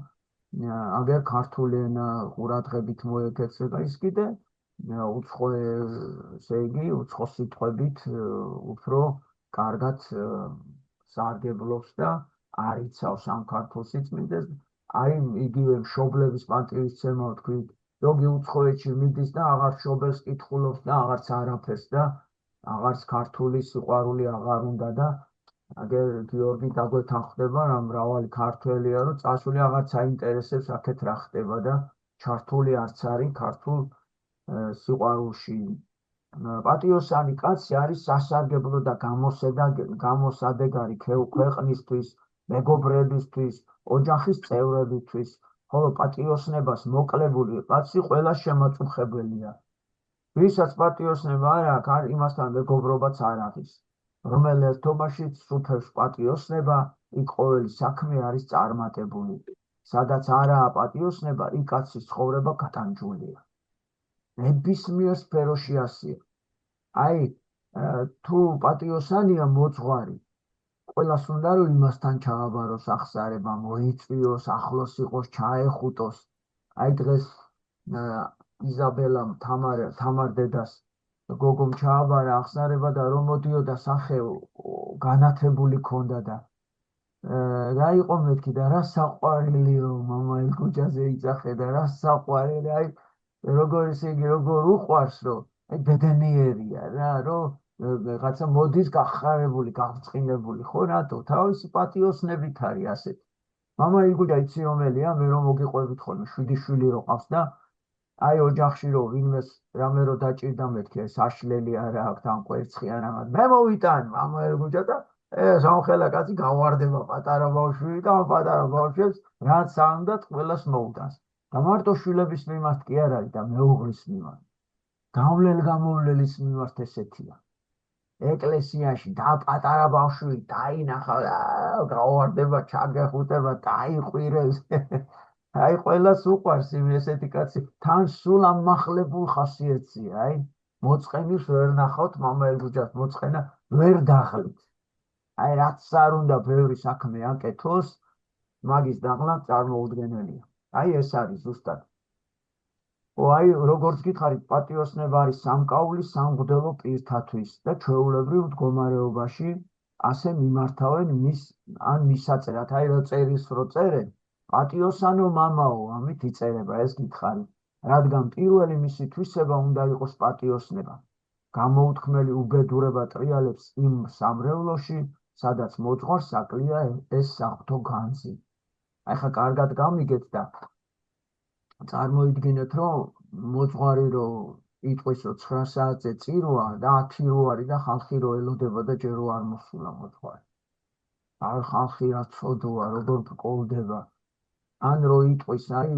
აგერ ქართული ენა ყურადღებით მოეკეცება, ის კიდე უცხო ესე იგი უცხო სიტყვებით უფრო კარგად სარგებლობს და არიცავს ამ ქართულ სიწმინდეს. აი იგივე მშობლების პატივისცემა ვთქვით, ზოგი უცხოეთში მიდის და აღარ მშობელს კითხულობს და აღარც არაფერს და აღარც ქართული სიყვარული აღარ უნდა და აგერ გიორგი დაგვეთან ხდება რომ მრავალი ქართველია რომ წასული აღარც აინტერესებს აქეთ რა ხდება და ჩართული არც არის ქართულ სიყვარულში. პატიოსანი კაცი არის სასარგებლო და გამოსადეგარი ქვეყნისთვის, მეგობრებისთვის, ოჯახის წევრებისთვის, ხოლო პატიოსნებას მოკლებული კაცი ყველა შემაწუხებელია. ვისაც პატიოსნება არ აქვს, იმასთან მეგობრობაც არ არის. რომელ ერთობაშიც სუფევს პატიოსნება, იქ ყოველი საქმე არის წარმატებული. სადაც არაა პატიოსნება, იქ კაცის ცხოვრება გატანჯულია. ნებისმიერ სფეროში ასია. აი, თუ პატიოსანია მოძღვარი, ყველას უნდა რომ იმასთან ჩააბაროს აღსარება, მოიწვიოს, ახლოს იყოს, ჩაეხუტოს. აი დღეს იზაბელამ თამარ დედას გოგომ ჩააბარა აღსარება და რომ მოდიოდა სახე განათებული ქონდა და რა იყო მეთქი და რა საყვარელიო მამა ელგუჯაზე იწახე და რა საყვარელი, აი როგორ ისე იგი როგორ უყვარს რომ აი ბედნიერია რა რომ რაღაცა მოდის გახარებული, გაბრწყინებული, ხო რატო? თავისი პატიოსნებით არის ასეთი. მამა ელგუჯა იცი რომელია, მე რომ მოგიყვებით ხოლმე 7 შვილი რო ყავს და აი ოჯახში რო ვინმეს რამე რო დაჭირდა მეთქი საშლელი არა აქვს ან კვერცხი არა აქვს მე მოვიტან მამა ელგუჯა და სამხელა კაცი გავარდება პატარა ბავშვი და ამ პატარა ბავშვებს რაც აუნდათ ყველას მოუტანს და მარტო შვილების მიმართ კი არ არის და მეუღლის მიმართ გავლელ-გამოვლელის მიმართ ესეთია ეკლესიაში და პატარა ბავშვი დაინახა გავარდება ჩაგეხუტება დაიყვირეს აი ყველას უყვარს ესეთი კაცი თან სულ ამახლებულ ხასიათია აი მოწყენის ვერ ნახავთ მამა ელგუჯას მოწყენა ვერ დაღლით აი რაც არ უნდა ბევრი საქმე აკეთოს მაგის დაღლა წარმოუდგენელია აი ეს არის ზუსტად აი როგორც გითხარით პატიოსნება არის სამკაული სამღვდელო პირთათვის და ჩვეულებრივ მდგომარეობაში ასე მიმართავენ მისაწერად აი რო წერის რო წერენ პატიოსანო მამაო, ამით იწერება ეს გითხარი, რადგან პირველი მისი თვისება უნდა იყოს პატიოსნება. გამოუთქმელი უბედურება ტრიალებს იმ სამრევლოში, სადაც მოძღვარს აკლია ეს საღვთო განძი. აი ხა კარგად გამიგეთ და წარმოიდგინეთ, რომ მოძღვარი რო იტყვის, რომ 9 საათზე წირვა და 10 რო არის და ხალხი რო ელოდება და ჯერ რო არ მოსულა მოძღვარი. არ ხალხი რა ცოდოა, როგორ გყოლდება. ან რო იტყვის აი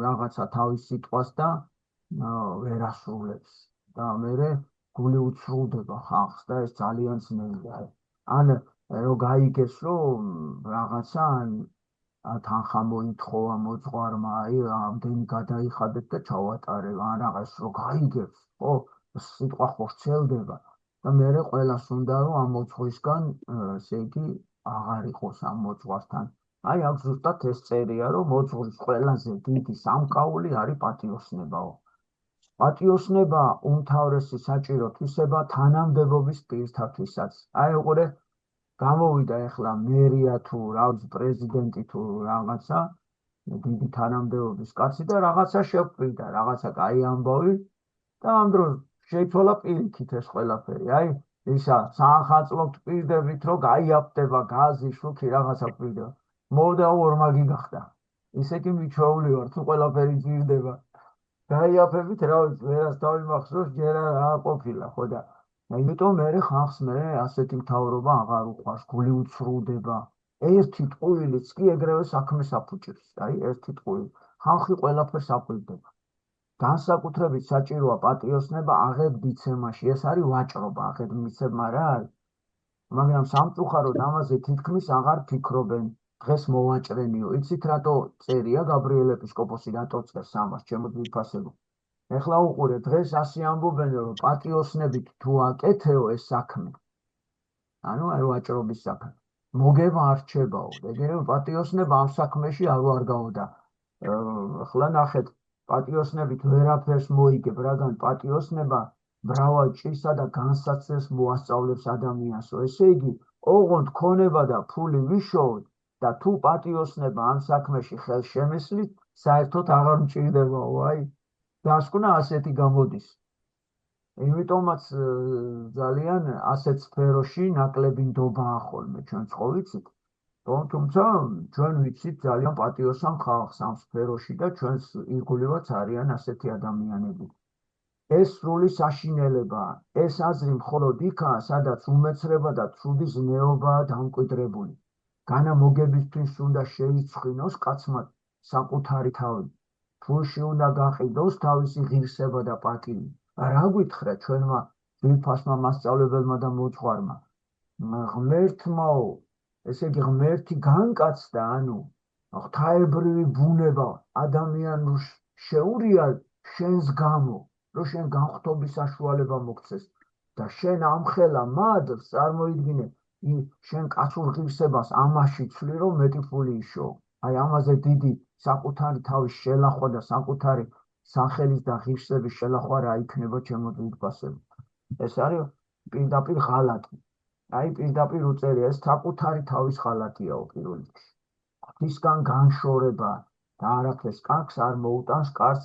რაღაცა თავის სიტყვას და ვერ ასრულებს და მერე გული უცრულდება ხალხს და ეს ძალიან ძნელია. ან რო გაიგეს რომ რაღაცა თანხა მოითხოვა მოძღვარმა აი ამდენი გადაიხადეთ და ჩავატარებ ან რაღაც რო გაიგებს ხო სიტყვა ხო რჩელდება და მერე ყველას უნდა რომ ამ მოძღვისგან ესე იგი აღარ იყოს ამ მოძღვართან აი აქ ზუსტად ეს წერია რომ მოძღვრის ყველაზე დიდი სამკაული არის პატიოსნებაო. პატიოსნება უმთავრესი საჭირო თვისება თანამდებობის პირთათვისაც. აი უყურე გამოვიდა ახლა მერია თუ რაღაც პრეზიდენტი თუ რაღაცა დიდი თანამდებობის კაცი და რაღაცა შეკვირდა რაღაცა კაი ამბავი და ამ დროს შეიცვალა პირიქით ეს ყველაფერი. აი ისა საახალწლოდ პირდებით რომ გაიაფდება გაზი შუქი რაღაცა პირდება მოვდა ორმაგი გახდა. ისე კი მიჩვეული ვარ, თუ ყველაფერი ძირდება. გაიაფებით რა ვიცი, ვერას თავი მახსოვს, ჯერ არ ყოფილა, ხო და იმიტომ მე ხალხს მე ასეთი მთავრობა აღარ უყვარს, გული უცრულდება. ერთი ტყუილიც კი ეგრევე საქმეს აფუჭებს, აი ერთი ტყუილი. ხალხი ყველაფერს აყვირდება. განსაკუთრებით საჭიროა პატიოსნება აღებდიცემაში, ეს არის ვაჭრობა, აღებდიცემა რა არის. მაგრამ სამწუხაროდ ამაზე თითქმის აღარ ფიქრობენ. დღეს მოვაჭრენიო, იცით რატო წერია გაბრიელ ეპისკოპოსი რატო წერს ამას, ჩემო ძვირფასებო. ეხლა უყურე, დღეს ასე ამბობენ, რომ პატიოსნებით თუ აკეთეო ეს საქმე. ანუ აი ვაჭრობის საქმე. მოგება არ რჩებაო, ეგრევე პატიოსნება ამ საქმეში არ ვარგაოდა. ახლა ნახეთ, პატიოსნებით ვერაფერს მოიგებ, რადგან პატიოსნება მრავალ ჭირსა და განსაცდელს მოასწავლებს ადამიანსო. ესე იგი, ოღონდ ქონება და ფული ვიშოვოთ და თუ პატიოსნება ამ საქმეში ხელს შემესლით, საერთოდ აღარ მჭირდებაო, აი დასკვნა ასეთი გამოდის. Იმიტომაც ძალიან ასეთ სფეროში ნაკლები ნდობაა ხოლმე ჩვენც ხო ვიცით, თუმცა ჩვენ ვიცით ძალიან პატიოსან ხალხს ამ სფეროში და ჩვენს ირგვლივაც არიან ასეთი ადამიანები. ეს სრული საშინელებაა, ეს აზრი მხოლოდ იქაა, სადაც უმეცრება და ცუდი ზნეობაა დამკვიდრებული. განა მოგებისთვის უნდა შეიცხვინოს კაცმა საკუთარი თავი, ფულში უნდა გაყიდოს თავისი ღირსება და პატივი. რა გითხრა ჩვენმა ძვირფასმა მასწავლებელმა და მოძღვარმა? ღმერთმაო, ესე იგი ღმერთი განკაცდა, ანუ ღვთაებრივი ბუნება ადამიანს შეურია შენს გამო, რომ შენ განხთობის საშუალება მოგცეს და შენ ამხელა მადლს წარმოიდგინე შენ კაცურ ღირსებას ამაში ცვლი, რომ მეტი ფული იშო. აი ამაზე დიდი საკუთარი თავის შელახვა და საკუთარი სახელის და ღირსების შელახვა რა იქნება ჩემო ძვირფასებო. ეს არის პირდაპირ ღალატი. აი პირდაპირ უწერია, ეს საკუთარი თავის ღალატიაო პირველ რიგში. ღვთისგან განშორება და არაფერს კარგს არ მოუტანს კარს,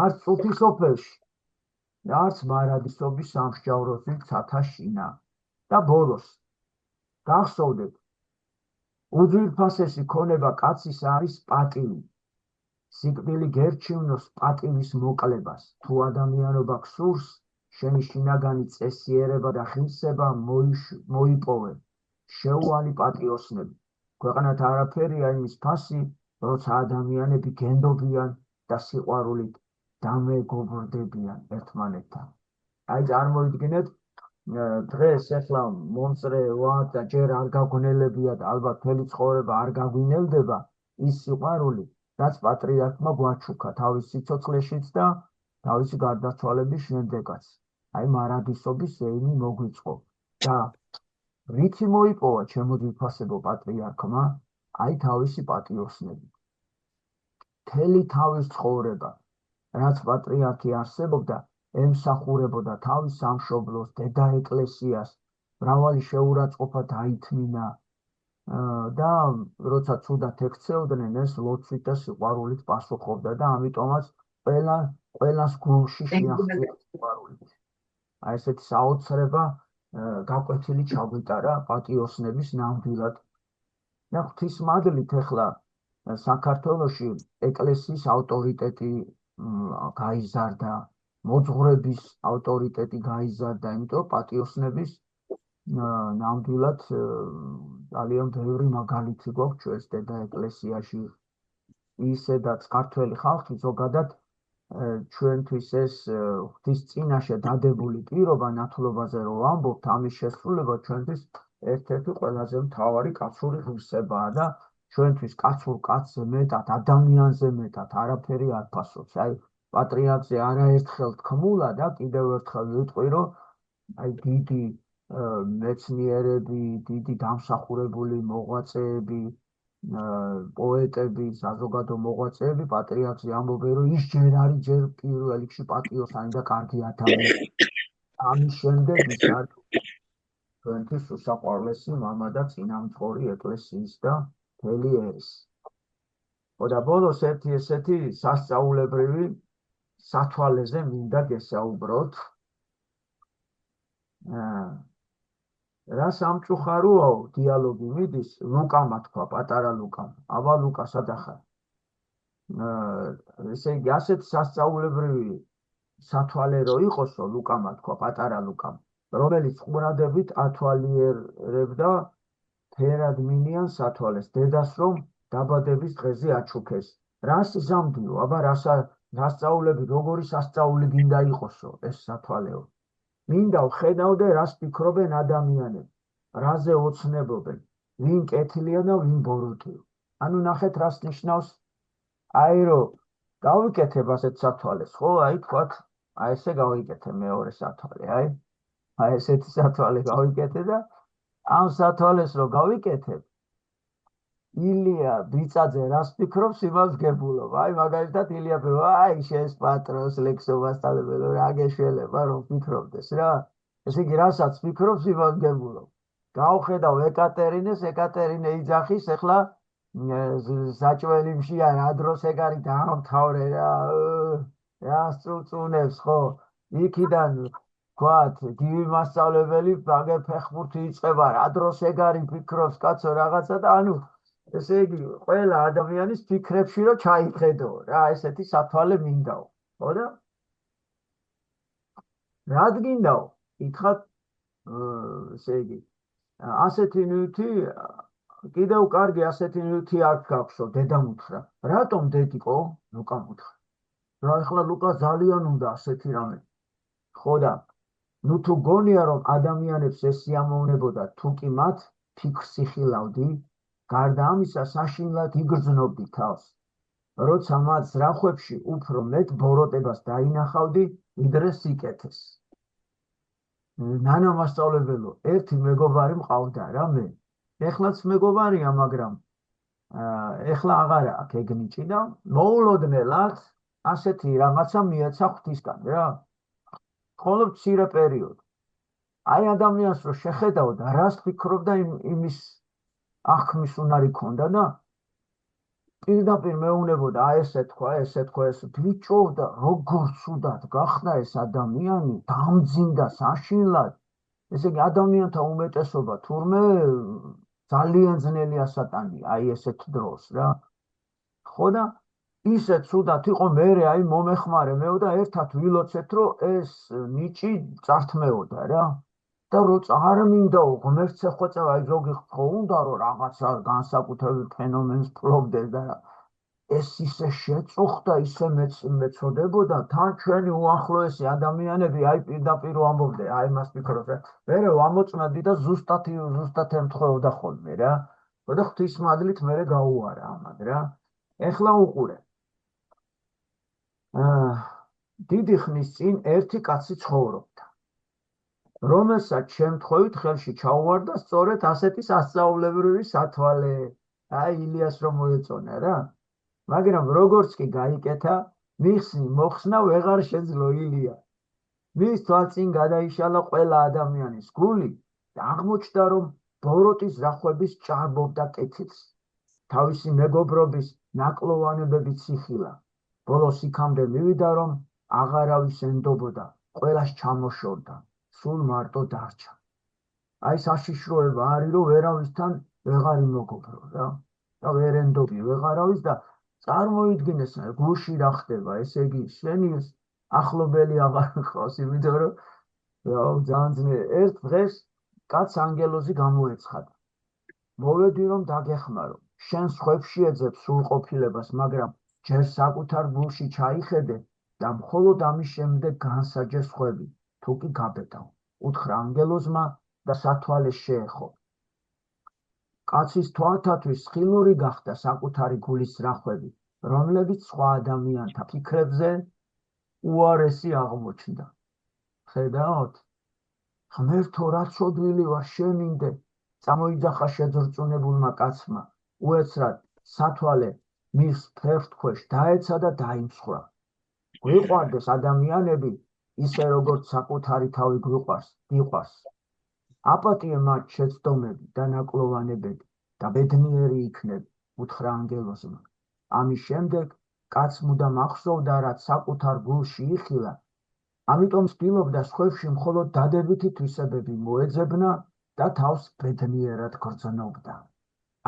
არც წუთი სოფელში, არც მარადისობის სამსჯავროზე ცათაშინა. და ბოლოს გახსოვდეთ, უძვირფასესი ქონება კაცის არის პატივი. სიკვდილი გერჩივნოს პატივის მოკლებას. თუ ადამიანობა გსურს, შენი შინაგანი წესიერება და ღირსება მოიპოვე. შეუვალი პატიოსნები. ქვეყანათ არაფერია იმის ფასი, როცა ადამიანები გენდობიან და სიყვარულით დამეგობრდებიან ერთმანეთთან. აი წარმოიდგინეთ, დღეს ახლა მომწრევა და ჯერ არ გაგონელებია და ალბათ მთელი ცხოვრება არ გაგვინელდება ის სიყვარული, რაც პატრიარქმა გვაჩუქა თავის სიცოცხლეშიც და თავისი გარდაცვალების შემდეგაც. აი მარადისობის ზეიმი მოგვიწყო და რითი მოიპოვა ჩემო ძვირფასებო პატრიარქმა? აი თავისი პატიოსნებით. მთელი თავის ცხოვრება, რაც პატრიარქი არსებობდა, ემსახურებოდა თავის სამშობლოს, დედა ეკლესიას, მრავალი შეურაცხყოფა დაითმინა და როცა ცუდად ექცეოდნენ, ეს ლოცვით და სიყვარულით პასუხობდა და ამიტომაც ყველას გულში შეახწია სიყვარულით. აი ესეთი საოცრება გაკვეთილი ჩაგვიტარა პატიოსნების ნამდვილად. და ღვთისმადლით ახლა საქართველოში ეკლესიის ავტორიტეტი გაიზარდა, მოძღვრების ავტორიტეტი გაიზარდა, იმიტომ პატიოსნების ნამდვილად ძალიან ბევრი მაგალითი გვაქვს ჩვენს დედა ეკლესიაში. ისედაც ქართველი ხალხი ზოგადად ჩვენთვის ეს ღვთის წინაშე დადებული პირობა ნათლობაზე რომ ვამბობთ, ამის შესრულება ჩვენთვის ერთ-ერთი ყველაზე მთავარი კაცური ღირსებაა და ჩვენთვის კაცურ კაცზე მეტად, ადამიანზე მეტად არაფერი არ ფასობს. აი პატრიარქზე არაერთხელ თქმულა და კიდევ ერთხელ ვიტყვი, რომ აი დიდი მეცნიერები, დიდი დამსახურებული მოღვაწეები, პოეტები, საზოგადო მოღვაწეები პატრიარქზე ამბობენ, რომ ის ჯერ არის ჯერ პირველ რიგში პატიოსანი და კარგი ადამიანი. ამის შემდეგ ის არის ჩვენთვის უსაყვარლესი მამა და წინამძღოლი ეკლესიის და მთელი ერის. და ბოლოს ერთი ესეთი სასწაულებრივი სათვალეზე მინდა გესაუბროთ. რა სამწუხაროა დიალოგი მიდის, ლუკამ თქვა, პატარა ლუკამ. აბა ლუკა სადახარ. ესე იგი ასეთ სასწაულებრივი სათვალე რო იყოსო, ლუკამ თქვა, პატარა ლუკამ, რომელიც ყურადებით ათვალიერებდა ფერად მინიან სათვალეს, დედას რომ დაბადების დღეზე აჩუქეს. რას იზამთრიო? აბა რა სასწაულები, როგორი სასწაული გინდა იყოსო ეს სათვალეო? მინდა ვხედავდე, რას ფიქრობენ ადამიანები, რაზე ოცნებობენ, ვინ კეთილია და ვინ ბოროტია. ანუ ნახეთ რას ნიშნავს, აი რომ გავიკეთებ ასეთ სათვალეს, ხო? აი თქვათ, აი ესე გავიკეთე მეორე სათვალე, აი ესეთი სათვალე გავიკეთე და ამ სათვალეს რო გავიკეთებ, ილია ბიწაძე რას ფიქრობს, იმას გებულობ. აი მაგალითად ილია ფიქრობს, აი შენს პატრონს ლექსოვასწავლებელო რა გეშველება რომ ფიქრობდეს რა. ესე იგი რასაც ფიქრობს, იმას გებულობ. გავხედავ ეკატერინეს, ეკატერინე იძახის, ახლა საჭველიმში რა დროს ეგ არის დაამთავრე რა. რა სწუწუნებს ხო? იქიდან თქვათ, გივი მასწავლებელი ბაგე ფეხბურთი იწყება, რა დროს ეგ არის ფიქრობს კაცო რაღაცა და ანუ ესე იგი ყველა ადამიანის ფიქრებში რომ ჩაიხედო რა ესეთი სათვალე მინდაო ხო და რა გინდაო ითხრათ ესე იგი ასეთი ნივთი კიდევ კარგი ასეთი ნივთი არ გაქვსო დედამ უთხრა რატომ დედიკო ლუკამ უთხრა რა ახლა ლუკა ძალიან უნდა ასეთი რამე ხო და ნუ თუ გონია რომ ადამიანებს ეს სიამოვნებოდა თუ კი მათ ფიქრს იხილავდი გარდა ამისა საშინლად იგრძნობდი თავს როცა მათ ზრახვებში უფრო მეტ ბოროტებას დაინახავდი ვიდრე სიკეთეს ნანა მასწავლებელო ერთი მეგობარი მყავდა რა მე ეხლაც მეგობარია მაგრამ ეხლა აღარა აქ ეგნიჭი და მოულოდნელად ასეთი რაღაცა მიეცა ღვთისგან რა მხოლოდ მცირე პერიოდი აი ადამიანს რო შეხედავ და რას ფიქრობდა იმის აღქმის უნარი ქონდა და პირდაპირ მეუნებოდა აი ესე თქვა ეს ბიჭო და როგორ ცუდად გახდა ეს ადამიანი დამძინდა საშინლად ესე იგი ადამიანთა უმეტესობა თურმე ძალიან ძნელია სატანია აი ესეთ დროს რა ხო და ისე ცუდად იყო მერე აი მომეხმარე მეო და ერთად ვილოცეთ რომ ეს ნიჭი წართმეოდა რა და როცა არ მინდაო ღმერთს ეხვეწევა აი ზოგი ხო უნდა რომ რაღაცა განსაკუთრებულ ფენომენს ფლობდეს და ეს ისე შეწუხდა ისე მეწოდებოდა თან ჩვენი უახლოესი ადამიანები აი პირდაპირ ვამბობდნენ აი მას ფიქრობ რა მერე ვამოწმდი და ზუსტად ემთხვეოდა ხოლმე რა და ღვთისმადლით მერე გაუარა ამად რა ეხლა უყურე დიდი ხნის წინ ერთი კაცი ცხოვრობდა რომელსაც შემთხვევით ხელში ჩაუვარდა სწორედ ასეთი სასწაულებრივი სათვალე აი ილიას რომ მოეწონა რა მაგრამ როგორც კი გაიკეთა მიხსნი მოხსნა ვეღარ შეძლო ილია მის თვალწინ გადაიშალა ყველა ადამიანის გული და აღმოჩნდა რომ ბოროტის ზრახვების ჭარბობდა კეთილს თავისი მეგობრობის ნაკლოვანებებით იხილა ბოლოს იქამდე მივიდა რომ აღარავის ენდობოდა ყველას ჩამოშორდა სულ მარტო დარჩა აი საშიშროება არის რომ ვერავისთან ვეღარ იმოგობრო რა და ვერ ენდობი ვეღარავის და წარმოიდგინეს გულში რა ხდება ესე იგი შენი ახლობელი აღარ ხავს იმიტომ რომ ძალიან ძნელი ერთ დღეს კაც ანგელოზი გამოეცხადა მოვედი რომ დაგეხმარო შენ სხვებში ეძებ სრულყოფილებას მაგრამ ჯერ საკუთარ გულში ჩაიხედე და მხოლოდ ამის შემდეგ განსაჯე სხვები თუ კი გაბედავ უთხრა ანგელოზმა და სათვალეს შეეხო კაცის თვალთათვის ხილური გახდა საკუთარი გულის ზრახვები რომლებიც სხვა ადამიანთა ფიქრებზე უარესი აღმოჩნდა ხედავთ ღმერთო რა ცოდვილი ვარ შემინდე წამოიძახა შეძრწუნებულმა კაცმა უეცრად სათვალე მის ფერხთქვეშ დაეცა და დაიმსხვრა გვიყვარდეს ადამიანები ისე როგორც საკუთარი თავი გვიყვარს აპატიე მათ შეცდომები და ნაკლოვანებები და ბედნიერი იქნები უთხრა ანგელოზმა ამის შემდეგ კაც მუდამ ახსოვდა რაც საკუთარ გულში იხილა ამიტომ ცდილობდა სხვებში მხოლოდ დადებითი თვისებები მოეძებნა და თავს ბედნიერად გრძნობდა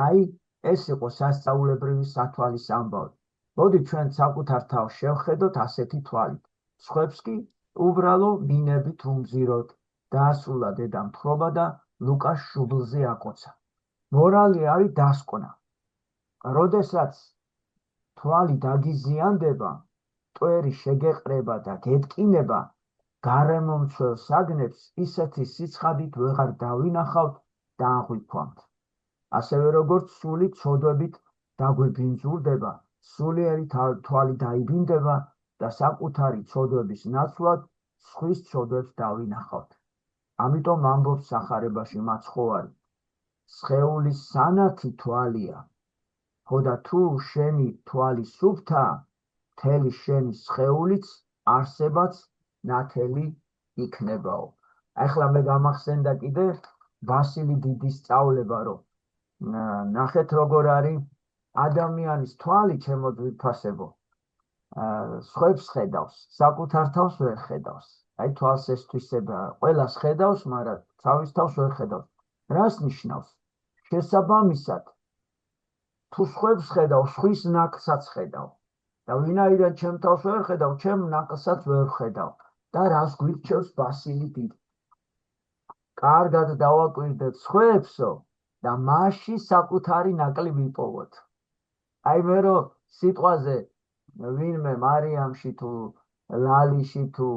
აი ეს იყო სასწაულებრივი სათვალის ამბავი მოდი ჩვენ საკუთარ თავს შევხედოთ ასეთი თვალით სხვებს კი უბრალო მინებით ვუმზიროთ დაასრულა დედამ თხრობა და ლუკას შუბლზე აკოცა მორალი არის დასკვნა როდესაც თვალი დაგიზიანდება ტვერი შეგეყრება და გეტკინება გარემომცველ საგნებს ისეთი სიცხადით ვეღარ დავინახავთ და აღვიქვამთ ასევე როგორც სული ცოდვებით დაგვიბინძურდება სულიერი თვალი დაიბინდება და საკუთარი ცოდვების ნაცვლად სხვის ცოდვებს დავინახავთ ამიტომ ამბობს სახარებაში მაცხოვარი სხეულის სანათი თვალია ხო და თუ შენი თვალი სუფთა მთელი შენი სხეულიც არსებაც ნათელი იქნებაო ახლა მე გამახსენდა კიდე ვასილი დიდის სწავლება რომ ნახეთ როგორ არის ადამიანის თვალი ჩემო ძვირფასებო სხვებს ხედავს, საკუთარ თავს ვერ ხედავს. აი თვალსესთვისება ყველას ხედავს, მაგრამ თავის თავს ვერ ხედავს. რას ნიშნავს? შესაბამისად, თუ სხვებს ხედავ, სხვის ნაკსაც ხედავ. და ვინაიდან ჩემ თავს ვერ ხედავ, ჩემ ნაკსაც ვერ ხედავ. და რას გვირჩევს ბასილი დიდი? კარგად დავაკვირდეთ სხვებსო და მასში საკუთარი ნაკლი ვიპოვოთ. აი მე რომ სიტყვაზე ვინმე მარიამში თუ ლალიში თუ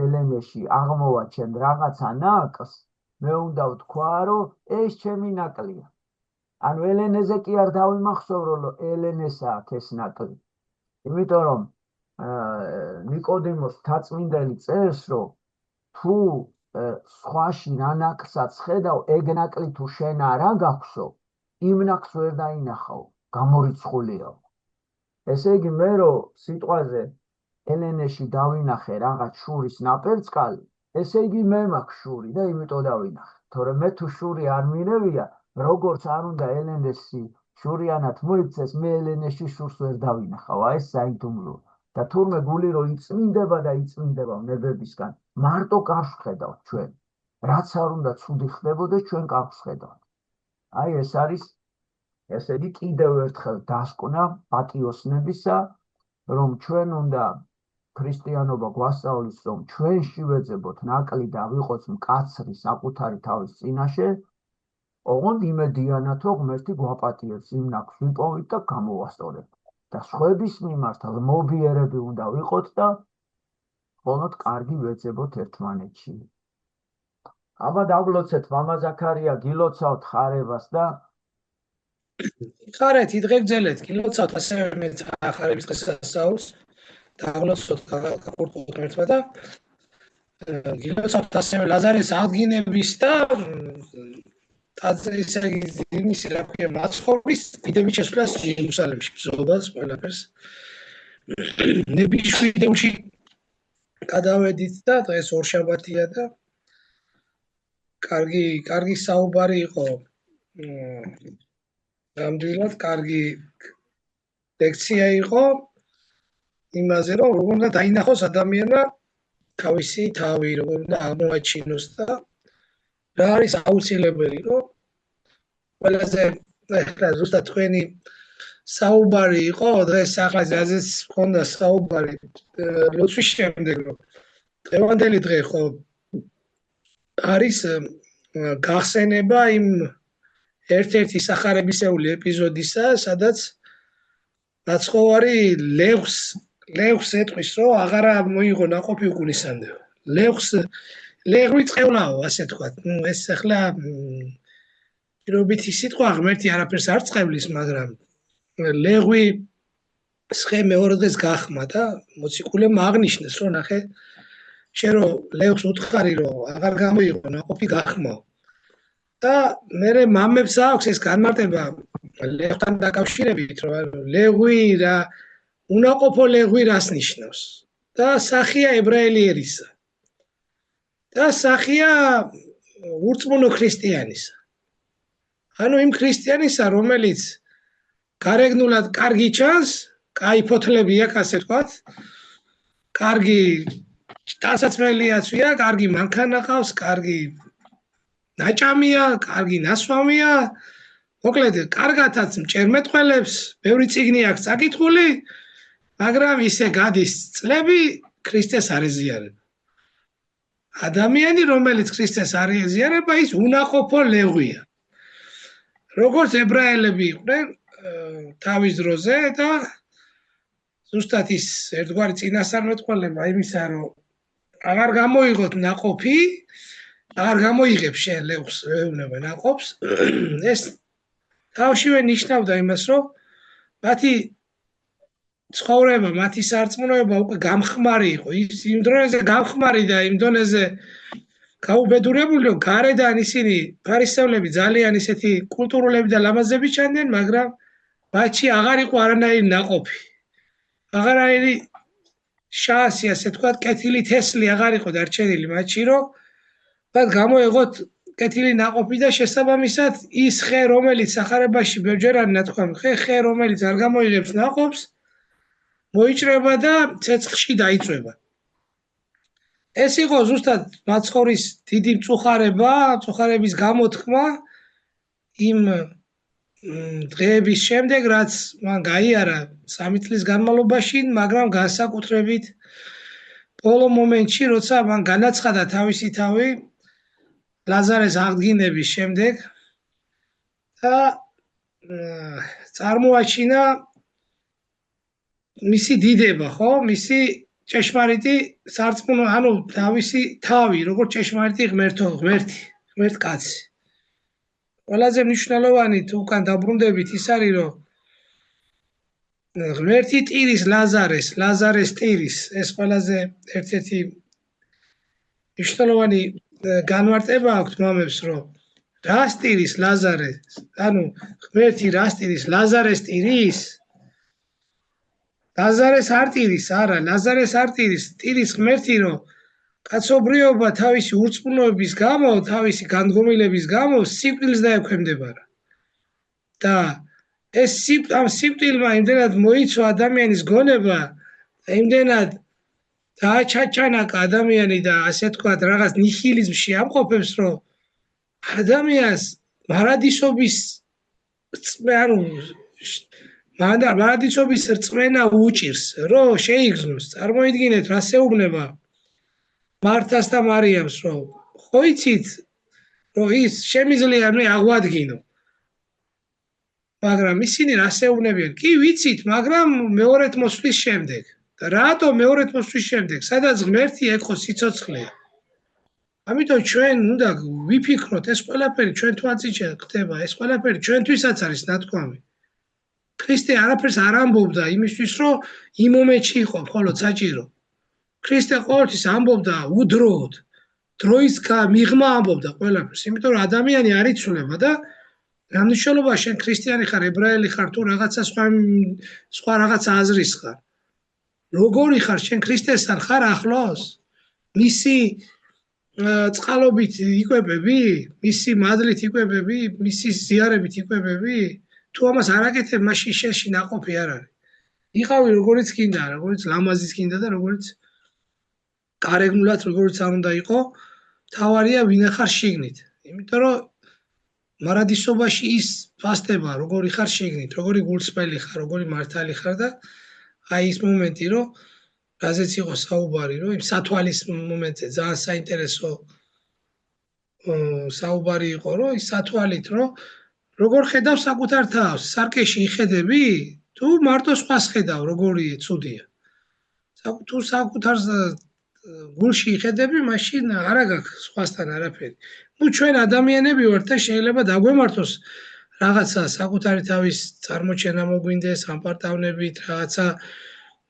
ელენეში აღმოვაჩენ რაღაცა ნაკლს, მე უნდა ვთქვა, რომ ეს ჩემი ნაკლია. ანუ ელენეზე კი არ დავიმახსოვრო, რომ ელენესა აქვს ეს ნაკლი. იმიტომ რომ ნიკოდიმოს თაწმინდელი წერს, რომ თუ სხვაში რა ნაკლსაც ხედავ, ეგ ნაკლი თუ შენ არ აგაქვსო, იმ ნაკლს ვერ დაინახავ, გამორიცხულიო. ესე იგი მე რომ სიტყვაზე ელენეში დავინახე რაღაც შურის ნაპერწკალი, ესე იგი მე მაქვს შური და იმიტომ დავინახე. თორემ მე თუ შური არ მინევია, როგორც არ უნდა ელენესი შურიანად მოიქცეს, მე ელენეში შურს ვერ დავინახავ. აი ეს საიდუმლოა. და თურმე გული რომ იწმინდება და იწმინდება ნებებისგან, მარტო კარს ხედავთ ჩვენ. რაც არ უნდა ცუდი ხდებოდეს, ჩვენ კარს ხედავთ. აი ეს არის, ესე იგი კიდევ ერთხელ დასკვნა პატიოსნებისა, რომ ჩვენ უნდა ქრისტიანობა გვასწავლის, რომ ჩვენში ვეძებოთ ნაკლი და ვიყოთ მკაცრი საკუთარი თავის წინაშე, ოღონდ იმედიანად, რომ ღმერთი გვაპატიებს იმ ნაკლს ვიპოვით და გამოვასწორებთ. და სხვების მიმართ მობიერები უნდა ვიყოთ და მხოლოდ კარგი ვეძებოთ ერთმანეთში. აბა დაგლოცეთ, მამა ზაქარია, გილოცავთ ხარებას და ხარეთ, იდღეგძელეთ, გილოცავთ ასევე მე ხარების დღესასწაულს, დაგლოცოთ გაკურთხოთ ერთმა და გილოცავთ ასევე ლაზარეს აღდგინების და ისე იმისი რა ქვია მაცხოვრის დიდების შესვლას იერუსალიმში ბრძოლას ყველაფერს ნებიშვიდეულში გადავედით და დღეს ორშაბათია და კარგი საუბარი იყო ნამდვილად კარგი ლექცია იყო იმაზე რომ როგორ უნდა დაინახოს ადამიანმა თავისი თავი როგორ უნდა აღმოაჩინოს და რა არის აუცილებელი რომ ყველაზე ზუსტად თქვენი საუბარი იყო დღეს ახლა ზაზეს მქონდა საუბარი ლოცვის შემდეგ რომ დღევანდელი დღე ხო არის გახსენება იმ ერთ-ერთი სახარებისეული ეპიზოდისა სადაც ნაცხოვარი ლევს ეტყვის რომ აღარა მოიღო ნაყოფი უკუნისამდე ლეღვი წყევლაო ასე თქვა ეს ახლა პირობითი სიტყვა ღმერთი არაფერს არ წყევლის მაგრამ ლეღვი სხე მეორე დღეს გახმა და მოციქულებმა აღნიშნეს რომ ნახე შენ რომ ლევს უთხარი რომ აღარ გამოიღო ნაყოფი გახმაო და მე მამებს აქვს ეს განმარტება ლევთან დაკავშირებით რომ ლეღვი რა უნაყოფო ლეღვი რას ნიშნავს და სახია ებრაელი ერისა და სახია ურწმუნო ქრისტიანისა ანუ იმ ქრისტიანისა რომელიც გარეგნულად კარგი ჩანს კაი ფოთლები აქვს ასე ვთქვათ კარგი დასაცმელიაცვია კარგი მანქანა ყავს კარგი ნაჭამია კარგი ნასვამია მოკლედ კარგათაც მჭერმეტყველებს ბევრი წიგნი აქვს წაკითხული მაგრამ ისე გადის წლები ქრისტეს არ ეზიარება ადამიანი რომელიც ქრისტეს არ ეზიარება ის უნაყოფო ლეღვია როგორც ებრაელები იყვნენ თავის დროზე და ზუსტად ის ერთგვარი წინასწარმეტყველება იმისა რომ აღარ გამოიღოთ ნაყოფი აღარ გამოიღებ შენ ლევს ეუბნება ნაყოფს ეს თავშივე ნიშნავდა იმას რომ მათი ცხოვრება მათი სარწმუნოება უკვე გამხმარი იყო ის იმ დროზე გამხმარი და იმ დონეზე გაუბედურებული რომ გარედან ისინი ფარისევლები ძალიან ისეთი კულტურულები და ლამაზები ჩანდნენ მაგრამ მათში აღარ იყო არანაირი ნაყოფი აღარაირი შანსი ასე თქვა კეთილი თესლი აღარ იყო დარჩენილი მათში რომ მათ გამოეღოთ კეთილი ნაყოფი და შესაბამისად ის ხე რომელიც სახარებაში ბევრჯერ არის ნათქვამი ხე რომელიც არ გამოიღებს ნაყოფს მოიჭრება და ცეცხლში დაიწვება. ეს იყო ზუსტად მაცხოვრის დიდი მწუხარების გამოთქმა იმ დღეების შემდეგ, რაც მან გაიარა 3 წლის განმავლობაში, მაგრამ განსაკუთრებით ბოლო მომენტში, როცა მან განაცხადა თავისი თავი ლაზარეს აღდგინების შემდეგ და წარმოაჩინა მისი დიდება, ხო? მისი ჭეშმარიტი სარწმუნო, ანუ თავისი თავი, როგორც ჭეშმარიტი ღმერთკაცი. ყველაზე მნიშვნელოვანი თუ უკან დაბრუნდებით ის არის, რომ ღმერთი ტირის ლაზარეს ტირის, ეს ყველაზე ერთ-ერთი მნიშვნელოვანი განმარტება აქვს მამებს, რომ რას ტირის ლაზარეს, ანუ ღმერთი რას ტირის ლაზარეს ტირის, ლაზარეს არ ტირის, არა, ლაზარეს არ ტირის, ტირის ღმერთი, რომ კაცობრიობა თავისი ურწმუნოების გამო, თავისი განდგომილების გამო სიკვდილს დაექვემდებარა. და ეს ამ სიკვდილმა იმდენად მოიცვა ადამიანის გონება, იმდენად დააჩაჩანაკა ადამიანი და ასე თქვა რაღაც ნიჰილიზმში ამყოფებს, რომ ადამიანს მარადისობის რწმენა უჭირს, რომ შეიგრძნოს. წარმოიდგინეთ, რა შეუბნება მართას და მარიამს, რომ ხო იცით, რომ ის შემიძლია მე აღვადგინო. მაგრამ ისინი რა შეუბნებიან? კი ვიცით, მაგრამ მეორედ მოსვლის შემდეგ. და რატო მეორედ მოსვლის შემდეგ? სადაც ღმერთი ეკო სიცოცხლე. ამიტომ ჩვენ უნდა ვიფიქროთ, ეს ყველაფერი ჩვენ თვალწინში ხდება, ეს ყველაფერი ჩვენთვისაც არის ნათქვამი. ქრისტე არაფერს არ ამბობდა იმისთვის, რომ იმ მომენტში იყო მხოლოდ საჭირო. ქრისტე ყოველთვის ამბობდა უდროოდ, დროის მიღმა ამბობდა ყველაფერს, იმიტომ რომ ადამიანი არ იცვლება და რა მნიშვნელობა შენ ქრისტიანი ხარ, ებრაელი ხარ თუ რაღაცა სხვა რაღაცა აზრის ხარ. როგორი ხარ შენ ქრისტესთან ხარ ახლოს? მისი წყალობით იკვებები, მისი მადლით იკვებები, მისი ზიარებით იკვებები? თუ ამას არ აკეთებ, მაშინ შენში ნაყოფი არ არის. იყავი როგორიც გინდა, როგორც ლამაზიც გინდა და როგორც გარეგნულად როგორც არ უნდა იყო, თავარია ვინ ხარ შიგნით. იმიტომ რომ მარადისობაში ის ფასდება, როგორი ხარ შიგნით, როგორი გულწრფელი ხარ, როგორი მართალი ხარ და აი ის მომენტი, რომ რაზეც იყო საუბარი, რომ იმ სათვალის მომენტზე ძალიან საინტერესო საუბარი იყო, რომ ის სათვალით, რომ როგორ ხედავ საკუთარ თავს, სარკეში იხედები, თუ მარტო სხვას ხედავ, როგორია, ცუდია. თუ საკუთარ გულში იხედები, მაშინ არ აქვს სხვასთან არაფერი. ნუ ჩვენ ადამიანები ვართ და შეიძლება დაგვემართოს რაღაცა საკუთარი თავის წარმოჩენა მოგვინდეს, ამპარტავნებით, რაღაცა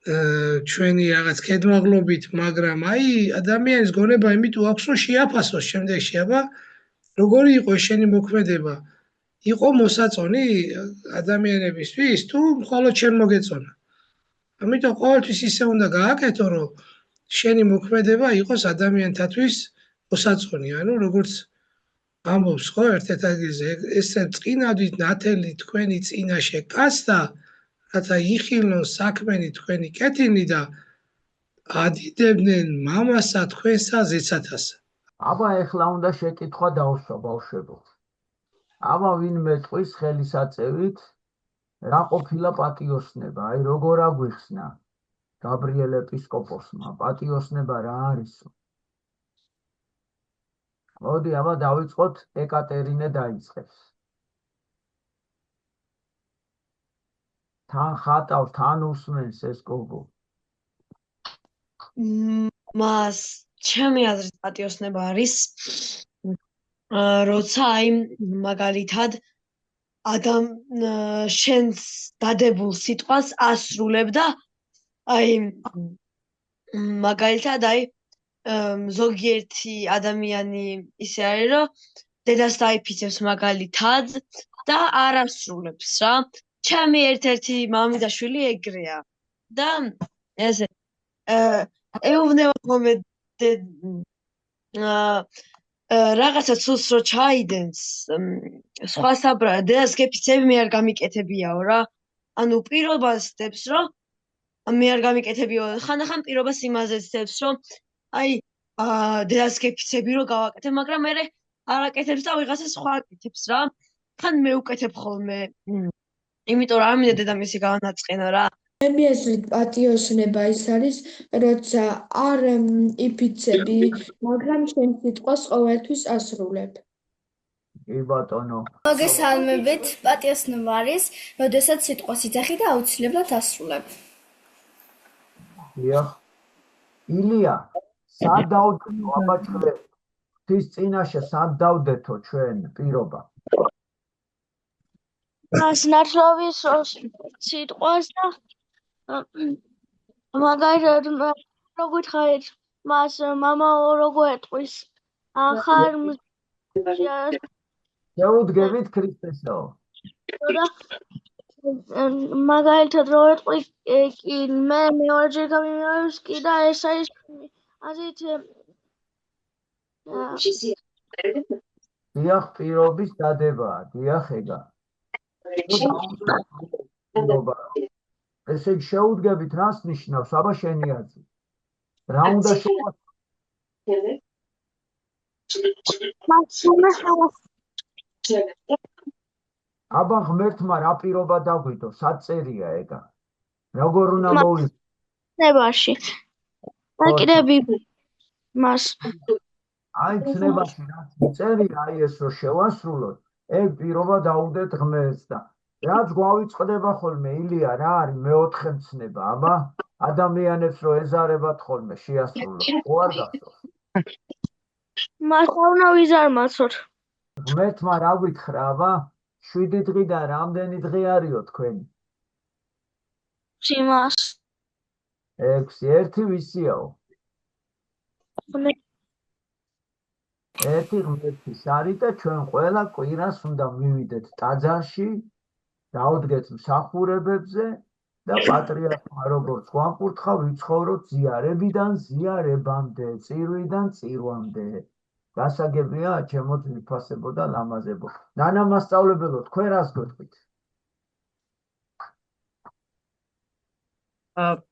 ჩვენი რაღაც კედმაღლობით, მაგრამ აი ადამიანის გონება იმით აქვს, რომ შეაფასოს შემდეგში, აბა როგორი იყო შენი მოქმედება? იყო მოსაწონი ადამიანებისთვის თუ მხოლოდ შენ მოგეწონა? ამიტომ ყოველთვის ისე უნდა გააკეთო, რომ შენი მოქმედება იყოს ადამიანთათვის მოსაწონი, ანუ როგორც ამბობს ხო ერთ-ერთ ადგილზე, ესე წინადით ნათელი თქვენი წინაშე კაცდა, რათა იხილონ საქმენი თქვენი კეთილი და ადიდებდნენ მამასა თქვენსა ზეცათასა. აბა ეხლა უნდა შეკითხვა დავსვა ბავშვებო. აბა ვინმე ტყვის ხელისაწევით რა ყოფილა პატიოსნება? აი როგორ აგვიხსნა გაბრიელ ეპისკოპოსმა? პატიოსნება რა არისო? მოდი აბა დავიწყოთ, ეკატერინე დაიწყებს. თან ხატავს, თან უსმენს ეს გოგო. მას ჩემი აზრით პატიოსნება არის, როცა აი მაგალითად შენს დადებულ სიტყვას ასრულებ და აი მაგალითად აი ზოგიერთი ადამიანი ისე არის, რომ დედას დაიფიცებს მაგალითად და არ ასრულებს რა. ჩემი ერთ-ერთი მამიდაშვილი ეგრეა და ესე ეუბნება ხოლმე რაღაცა ცუს რო ჩაიდენს სხვა საბრალად დედას გეფიცები მე არ გამიკეთებიაო რა. ანუ პირობას დებს, რომ მე არ გამიკეთებიო. ხანდახან პირობას იმაზეც დებს, რომ აი დედას გეფიცები რომ გავაკეთებ, მაგრამ მე არ აკეთებს და ვიღაცა სხვა აკეთებს რა. ხან მე უკეთებ ხოლმე. იმიტომ რომ არ მინდა დედამისი გავანაწყენა რა. ჩემი აზრით პატიოსნება ის არის, როცა არ იფიცები, მაგრამ შენ სიტყვას ყოველთვის ასრულებ. კი ბატონო. მოგესალმებით, პატიოსნება არის, როდესაც სიტყვას იძახი და აუცილებლად ასრულებ. დიახ. ილია, სად დავდეთო აბაჭყლე? ღვთის წინაშე სად დავდეთო ჩვენ პირობა? ნათლობის სიტყვას და მაგალითად როგორ ხარეთ მას მამა როგორ ეტყვის ახარ შეუდგებით ქრისტესო. მაგალითად რო ეტყვი კი მე მეორჯერ გამიმეორებს კი და ეს არის ასეთ დიახ, პირობის დადებაა, დიახ ეგა. პირობა. ესე იგი შეუდგებით რას ნიშნავს აბა შენი აზრით? რა უნდა შევასრულოთ? აბა ღმერთმა რა პირობა დაგვიდო, სად წერია ეგა? როგორ უნდა მოვიდა? ნებაში აკიდები მას აი ცნებაში რაც წერია, აი ეს რო შევასრულოთ, ეგ პირობა დაუდეთ ღმერთს და რაც გვავიწყდება ხოლმე ილია, რა არის მეოთხე მცნება, აბა ადამიანებს რო ეზარებათ ხოლმე შეასრულოთ, ხო არ გახსოვს? მას უნდა ვიზარმაცოთ. ღმერთმა რა გითხრა, აბა 7 დღიდან რამდენი დღე არისო თქვენი? იმას 6, ერთი ვისიაო? ერთი ღმერთის არის და ჩვენ ყველა კვირას უნდა მივიდეთ ტაძარში, დავდგეთ მსახურებებზე და პატრიარქმა როგორც გვაკურთხა, ვიცხოვროთ ზიარებიდან ზიარებამდე, წირვიდან წირვამდე. გასაგებია, ჩემო თვითფასებო და ლამაზებო. ნანა მასწავლებელო, თქვენ რას გეტყვით?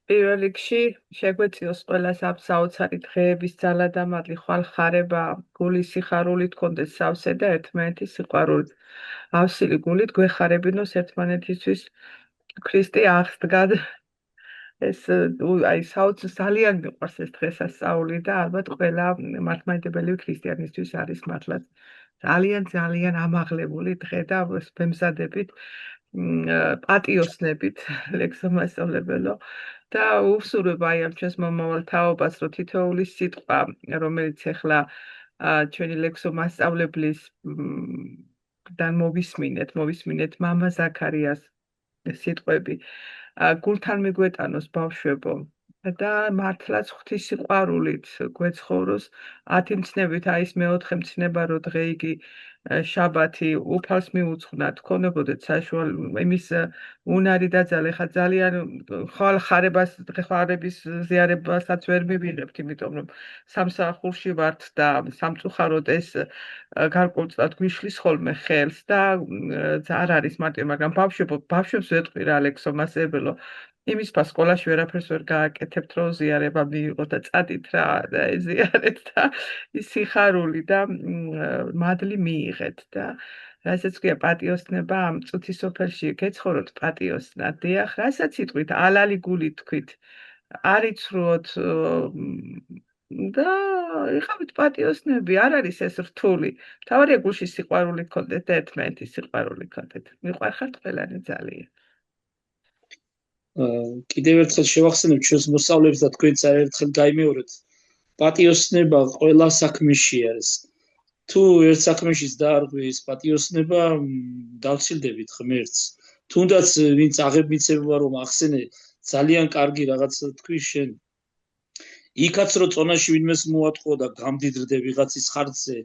პირველ რიგში შეგვეციოს ყველას ამ საოცარი დღეების ძალა და მადლი, ხვალ ხარება, გულის სიხარულით გქონდეს სავსე და ერთმანეთის სიყვარულით. ავსილი გულით გვეხარებინოს ერთმანეთისთვის ქრისტე აღსდგა. ეს აი ძალიან მიყვარს ეს დღესასწაული და ალბათ ყველა მართლმადიდებელი ქრისტიანისთვის არის მართლაც ძალიან ამაღლებული დღე და ვემზადებით პატიოსნებით ლექსო მასწავლებელო და უსურვებ აი ამ ჩვენს მომავალ თაობას, რომ თითოეული სიტყვა, რომელიც ახლა ჩვენი ლექსო მასწავლებლისგან მოვისმინეთ მამა ზაქარიას სიტყვები გულთან მიგვეტანოს ბავშვებო და მართლაც ღვთის სიყვარულით გვეცხოვროს 10 მცნებით, აი ეს მეოთხე მცნება რო დღე იგი შაბათი უფალს მიუძღვნა, თქონებოდეთ საშუალო იმის უნარი დაძალე, ხა ძალიან ხვალ ხარებას დღეხარების ზიარებასაც ვერ მივიღებთ, იმიტომ რომ სამსახურში ვართ და სამწუხაროდ ეს გარკვეულწილად გვიშლის ხოლმე ხელს და არ არის მარტო, მაგრამ ბავშვებს ვეტყვი რა ლექსო მასწავლებელო, იმის ფას სკოლაში ვერაფერს ვერ გააკეთებთ, რომ ზიარება მიიღოთ და წადით რა და ეზიარეთ და სიხარული და მადლი მიიღეთ და რასაც ქვია პატიოსნება ამ წუთის სოფელში გეცხოვროთ პატიოსნად. დიახ, რასაც იტყვით, ალალი გულით თქვით, არიცრუოთ და იყავით პატიოსნები, არ არის ეს რთული. თავარია გულში სიყვარული გქონდეთ და ერთმანეთის სიყვარული გქონდეთ. მიყვარხართ ყველანი ძალიან. კიდევ ერთხელ შევახსენებ ჩვენს მოსწავლეებს და თქვენც ერთხელ გაიმეორეთ. პატიოსნება ყველა საქმეში არის. თუ ერთ საქმეშიც დაარღვიეს პატიოსნება, დავცილდებით ღმერთს. თუნდაც ვინც აღებმიცება რომ ახსენე ძალიან კარგი რაღაცა თქვი შენ. იქაც რო წონაში ვინმეს მოატყო და გამდიდრდე ვიღაცის ხარჯზე,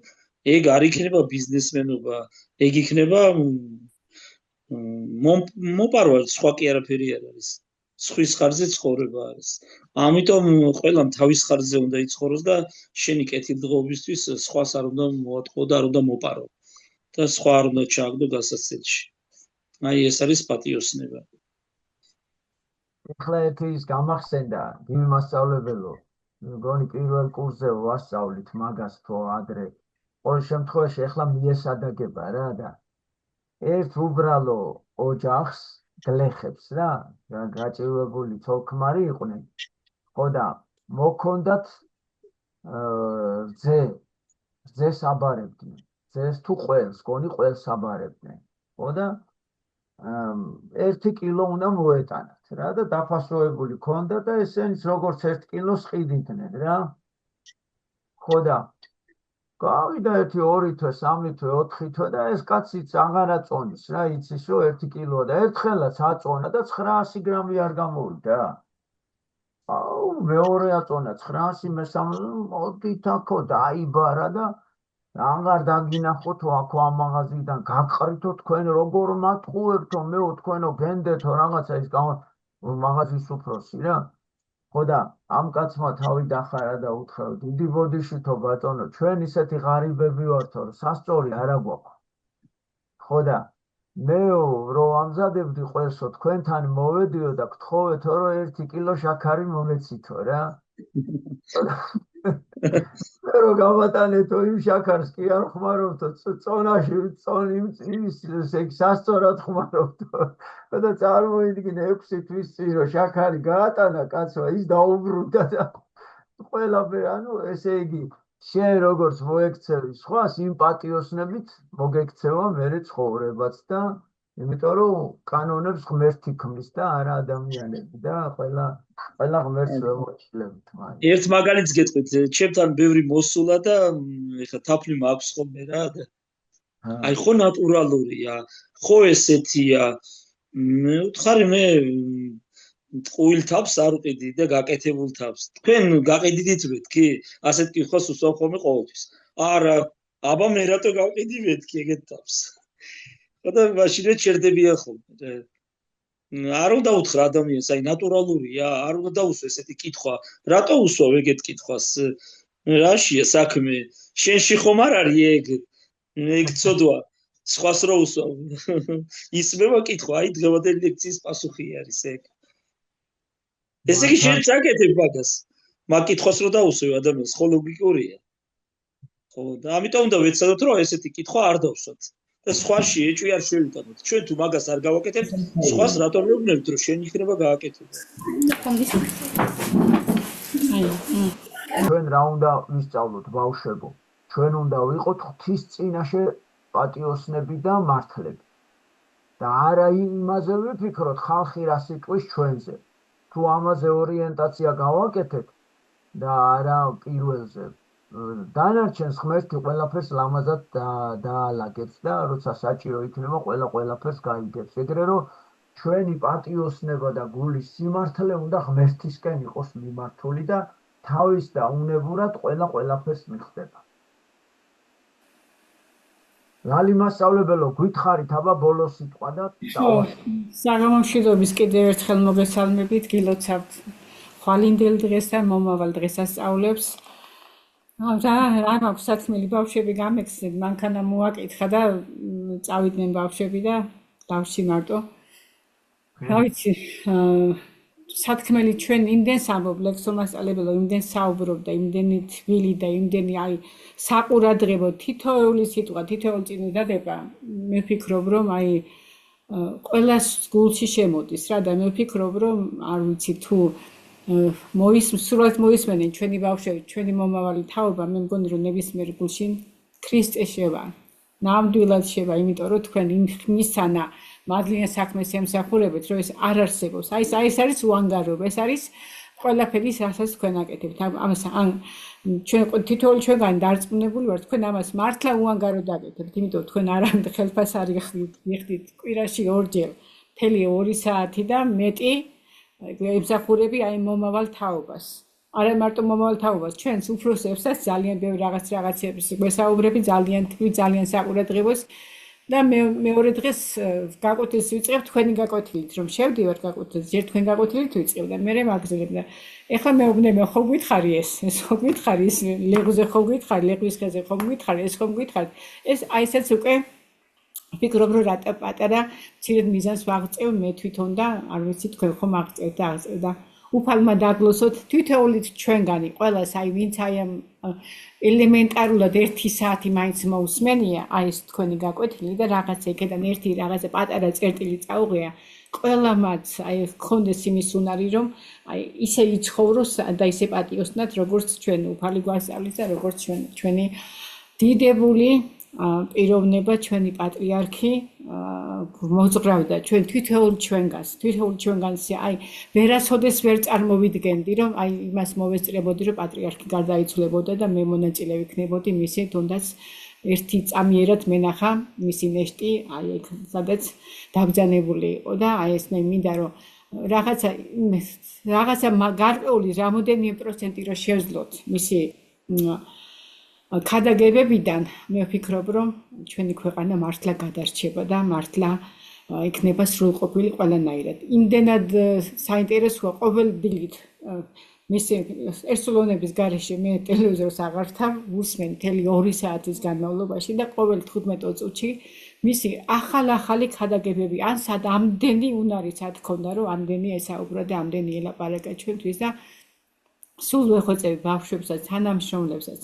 ეგ არ იქნება ბიზნესმენობა, ეგ იქნება მოპარვა, სხვა კი არაფერი არ არის. სხვის ხარჯზე ცხოვრება არის. ამიტომ ყველამ თავის ხარჯზე უნდა იცხოვროს და შენი კეთილდღეობისთვის სხვას არ უნდა მოატყო და არ უნდა მოპარო. და სხვა არ უნდა ჩააგდო გასაცდელში. აი ეს არის პატიოსნება. ეხლა ერთი ის გამახსენდა გივი მასწავლებელო მგონი პირველ კურსზე ვასწავლით მაგას თუ ადრე ყოველ შემთხვევაში ეხლა მიესადაგება რა და ერთ უბრალო ოჯახს გლეხებს რა გაჭირვებული თოლქმარი იყვნენ ხო და მოქონდათ ძეს აბარებდნენ ძეს თუ ყველს გონი ყველს აბარებდნენ ხო და 1 კილო უნდა მოეტანათ რა და დაფასოებული ქონდა და ესენიც როგორც 1 კილოს ყიდიდნენ რა ხო და გავიდა 1 2 თვე 3 თვე 4 თვე და ეს კაციც აღარ აწონის რა იცის რომ 1 კილოა და ერთხელაც აწონა და 900 გრამი არ გამოვიდა აუ მეორე აწონა 900 მესამე მოდით აქო დაიბარა და აღარ დაგინახოთ აქ ამ მაღაზიიდან გაგყრითო თქვენ როგორ მათყუებთო მეო თქვენო გენდეთო რაღაცა ის მაღაზიის უფროსი რა ხო და ამ კაცმა თავი დახარა და უთხრა დიდი ბოდიშითო ბატონო ჩვენ ისეთი ღარიბები ვართო რომ სასწორი არ აგვაქვს ხო და მეო რომ ამზადებდი ყველსო თქვენთან მოვედიო და გთხოვეთო რომ 1 კილო შაქარი მომეცითო რა რო გავატანეთო იმ შაქარს კი არ ხმარობთო წონაში სასწორად ხმარობთო და წარმოიდგინე 6 თვის წინ რომ შაქარი გაატანა კაცმა ის დაუბრუნდა და ყველაფერი ანუ ესე იგი შენ როგორც მოექცევი სხვას იმ პატიოსნებით მოგექცევა მერე ცხოვრებაც და იმიტომ რომ კანონებს ღმერთი ქმნის და არა ადამიანები და ყველა ღმერთს ვემოჩილებთ მაგრამ ერთ მაგალითს გეტყვით ჩემთან ბევრი მოსულა და ეხლა თაფლი მაქვს ხოლმე რა და აი ხო ნატურალურია ხო ესეთია მე ვთხარი მე ტყუილ თავს არ ვყიდი და გაკეთებულ თავს თქვენ გაყიდით მეთქი ასეთ კითხვას უსვამ ხოლმე ყოველთვის არა აბა მე რატო გავყიდი მეთქი ეგეთ თავს და მაშინ ჩერდებია ხოლმე არ უნდა უთხრა ადამიანს აი ნატურალურია არ უნდა დაუსვა ესეთი კითხვა რატო უსვავ ეგეთ კითხვას რაშია საქმე შენში ხომ არ არის ეგ ცოდვა სხვას რო უსვავ ისმევა კითხვა აი დღევანდელი ლექციის პასუხი არის ეგ ესე იგი შენ წაკეთებ მაგას მაგ კითხვას რო დაუსვევ ადამიანს ხო ლოგიკურია ხო და ამიტომ უნდა ვეცადოთ რომ ესეთი კითხვა არ დავსვათ და სხვაში ეჭვი არ შევიტანოთ ჩვენ თუ მაგას არ გავაკეთებთ სხვას რატომ ვეუბნებით რომ შენი იქნება გააკეთება ჩვენ რა უნდა ვისწავლოთ ბავშვებო ჩვენ უნდა ვიყოთ ღვთის წინაშე პატიოსნები და მართლები და არა იმაზე ვიფიქროთ ხალხი რას იტყვის ჩვენზე თუ ამაზე ორიენტაცია გავაკეთეთ და არა პირველზე დანარჩენს ღმერთი ყველაფერს ლამაზად დაალაგებს და როცა საჭირო იქნება ყველაფერს გაიგებს ეგრე რომ ჩვენი პატიოსნება და გულის სიმართლე უნდა ღმერთისკენ იყოს მიმართული და თავის და უნებურად ყველაფერს მიხდება ლალი მასწავლებელო გითხარით აბა ბოლოს სიტყვა და საგამომშვიდობის კიდევ ერთხელ მოგესალმებით გილოცავთ ხვალინდელ დღეს და მომავალ დღესასწაულებს რა მაქვს საქმელი ბავშვები გამექცეთ მანქანა მოაკითხა და წავიდნენ ბავშვები და დავში მარტო რა ვიცი სათქმელი ჩვენ იმდენს ამბობ ლექსო მასწავლებელო იმდენ საუბრობ და იმდენი თბილი და იმდენი აი საყურადღებო თითოეული სიტყვა თითოეული წინადადება მე ვფიქრობ რომ აი ყველას გულში შემოდის რა და მე ვფიქრობ რომ არ ვიცი თუ სრულად მოისმენენ ჩვენი ბავშვები ჩვენი მომავალი თაობა მე მგონი რომ ნებისმიერ გულში ქრისტე შევა ნამდვილად შევა იმიტომ რომ თქვენ იმ ხმისანა მადლიან საქმეს ემსახურებთ რომ ეს არ არსებობს აი ეს არის უანგარობა ეს არის ყველაფერი რასაც თქვენ აკეთებთ ამას ან ჩვენ თითოეული ჩვენგანი დარწმუნებული ვართ თქვენ ამას მართლა უანგაროდ აკეთებთ იმიტომ თქვენ არამდე ხელფასარი ხდით კვირაში 2 ჯერ მთელი 2 საათი და მეტი ემსახურები აი მომავალ თაობას არა მარტო მომავალ თაობას ჩვენს უფროსებსაც ძალიან ბევრი რაღაცებს გვესაუბრები ძალიან საყურადღებოს და მეორე დღეს გაკვეთილს ვიწყებ თქვენი გაკვეთილით რომ შევდივართ გაკვეთილს ჯერ თქვენ გაკვეთილით ვიწყებ და მე მაგზელებ და ეხლა მეუბნები ხო გითხარი ეს ხო გითხარი ის ლეღვზე ხო გითხარი ლეგვის ხეზე ხო გითხარი ეს ხო გითხარი ეს აი ესეც უკვე ვფიქრობ, რომ რატო პატარა მცირედ მიზანს ვაღწევ მე თვითონ და არ ვიცი თქვენ ხომ აღწევთ და აღწევ და უფალმა დაგლოსოთ თითოეულით ჩვენგანი ყველას აი ვინც აი ამ ელემენტარულად 1 საათი მაინც მოусმენია აი ეს თქვენი გაკვეთილი და რაღაცა იქიდან ერთი რაღაცა პატარა წერტილი წაუღია ყველა მათ აი გქონდეს იმის უნარი რომ აი ისე იცხოვროს და ისე პატიოსნათ როგორც ჩვენ უფალი გვასწავლის და როგორც ჩვენი დიდებული პიროვნება ჩვენი პატრიარქი მოძღრავდა ჩვენ თვითეულ ჩვენგანს აი ვერასოდეს ვერ წარმოვიდგენდი რომ აი იმას მოვესწრებოდი რომ პატრიარქი გარდაიცვლებოდა და მე მონაწილე ვიქნებოდი მისი თუნდაც ერთი წამიერად მენახა მისი ნეშტი აი ეგ სადაც დაბრძანებული იყო და აი ეს მე მინდა რომ რაღაცა გარკვეული რამოდენიმე პროცენტი რომ შევძლოთ მისი ქადაგებებიდან მე ვფიქრობ რომ ჩვენი ქვეყანა მართლა გადარჩება და მართლა იქნება სრულყოფილი ყველანაირად. იმდენად საინტერესოა ყოველ დილით მისი ერთსულოვნების გარეშე მე ტელევიზორს აღართავ ვუსმენ მთელი 2 საათის განმავლობაში და ყოველ 15 წუთში მისი ახალი ქადაგებები ან სად ამდენი უნარი სად ქონდა რომ ამდენი ესაუბრა და ამდენი ელაპარაკა ჩვენთვის და სულ ვეხვეწები ბავშვებსაც თანამშრომლებსაც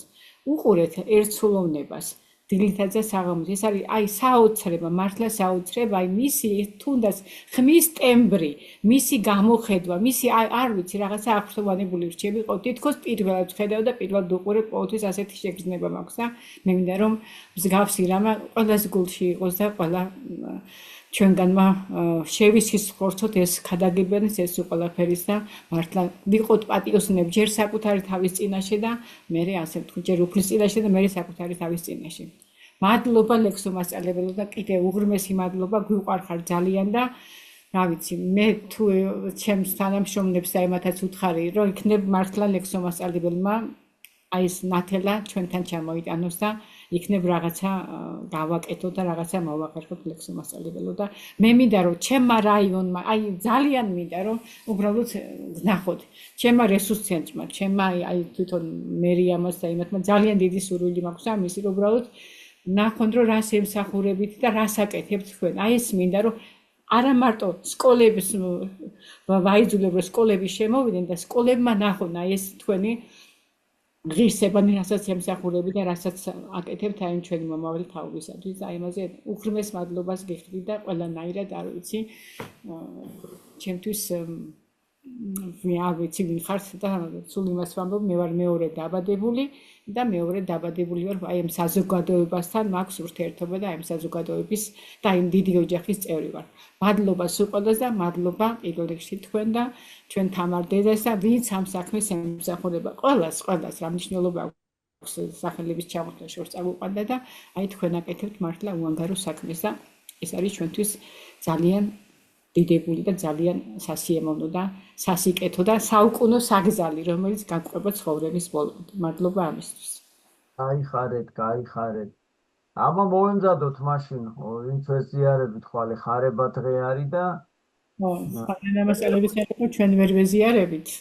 უყურეთ ერთსულოვნებას დილითაც და საღამოს ეს არის აი საოცრება მართლა საოცრება აი მისი თუნდაც ხმის ტემბრი მისი გამოხედვა მისი არ ვიცი რაღაცა აღფრთოვანებული რჩები ყო თითქოს პირველად ხედავ და პირველად უყურებ ყოველთვის ასეთი შეგრძნება მაქვს და მე მინდა რომ მსგავსი რამე ყველას გულში იყოს და ყველა ჩვენგანმა შევისხის ხორცოთ ეს ქადაგებანის ეს ყველაფერის და მართლა ვიყოთ პატიოსნები ჯერ საკუთარი თავის წინაშე და მერე ასე ვთქვი ჯერ უფლის წინაშე და მერე საკუთარი თავის წინაშე მადლობა ლექსო მასწავლებელო და კიდევ უღრმესი მადლობა გვიყვარხარ ძალიან და რა ვიცი მე თუ ჩემს თანამშრომლებს და ემათაც უთხარი რომ იქნებ მართლა ლექსო მასწავლებელმა აი ეს ნათელა ჩვენთან ჩამოიტანოს და იქნებ რაღაცა გავაკეთო და რაღაცა მოვახერხოთ ლექსო მასწავლებელო და მე მინდა რომ ჩემმა რაიონმა აი ძალიან მინდა რომ უბრალოდ ნახოთ ჩემმა რესურს ცენტრმა ჩემმა აი თვითონ მერიამას და იმათმა ძალიან დიდი სურვილი მაქვს ამისი რომ უბრალოდ ნახონ რომ რას ემსახურებით და რას აკეთებთ თქვენ აი ეს მინდა რომ არა მარტო სკოლების ვაიძულებ რომ სკოლები შემოვიდნენ და სკოლებმა ნახონ აი ეს თქვენი ღირსებანი რასაც ემსახურები და რასაც აკეთებთ აი ჩვენი მომავალი თაობისათვის აი ამაზე უღრმეს მადლობას გიხდი და ყველანაირად არ ვიცი ჩემთვის არ ვიცი ვინ ხართ და სულ იმას ვამბობ მე ვარ მეორე დაბადებული და მეორე დაბადებული ვარ აი ამ საზოგადოებასთან მაქვს ურთიერთობა და აი ამ საზოგადოების და აი დიდი ოჯახის წევრი ვარ მადლობა სულ ყველას და მადლობა პირველ რიგში თქვენ და ჩვენ თამარ დედას და ვინც ამ საქმეს ემსახურება ყველას რა მნიშვნელობა აქვს სახელების ჩამოთვლა შორს წაგვიყვანდა და აი თქვენ აკეთებთ მართლა უანგარო საქმეს და ეს არის ჩვენთვის ძალიან დიდებული და ძალიან სასიამოვნო და სასიკეთო და საუკუნო საგზალი რომელიც გაგვყვება ცხოვრების ბოლომდე მადლობა ამისთვის გაიხარეთ აბა მოვემზადოთ მაშინ ვინც ვეზიარებით ხვალე ხარება დღე არის და მასალების საერთოდ ჩვენ ვერ ვეზიარებით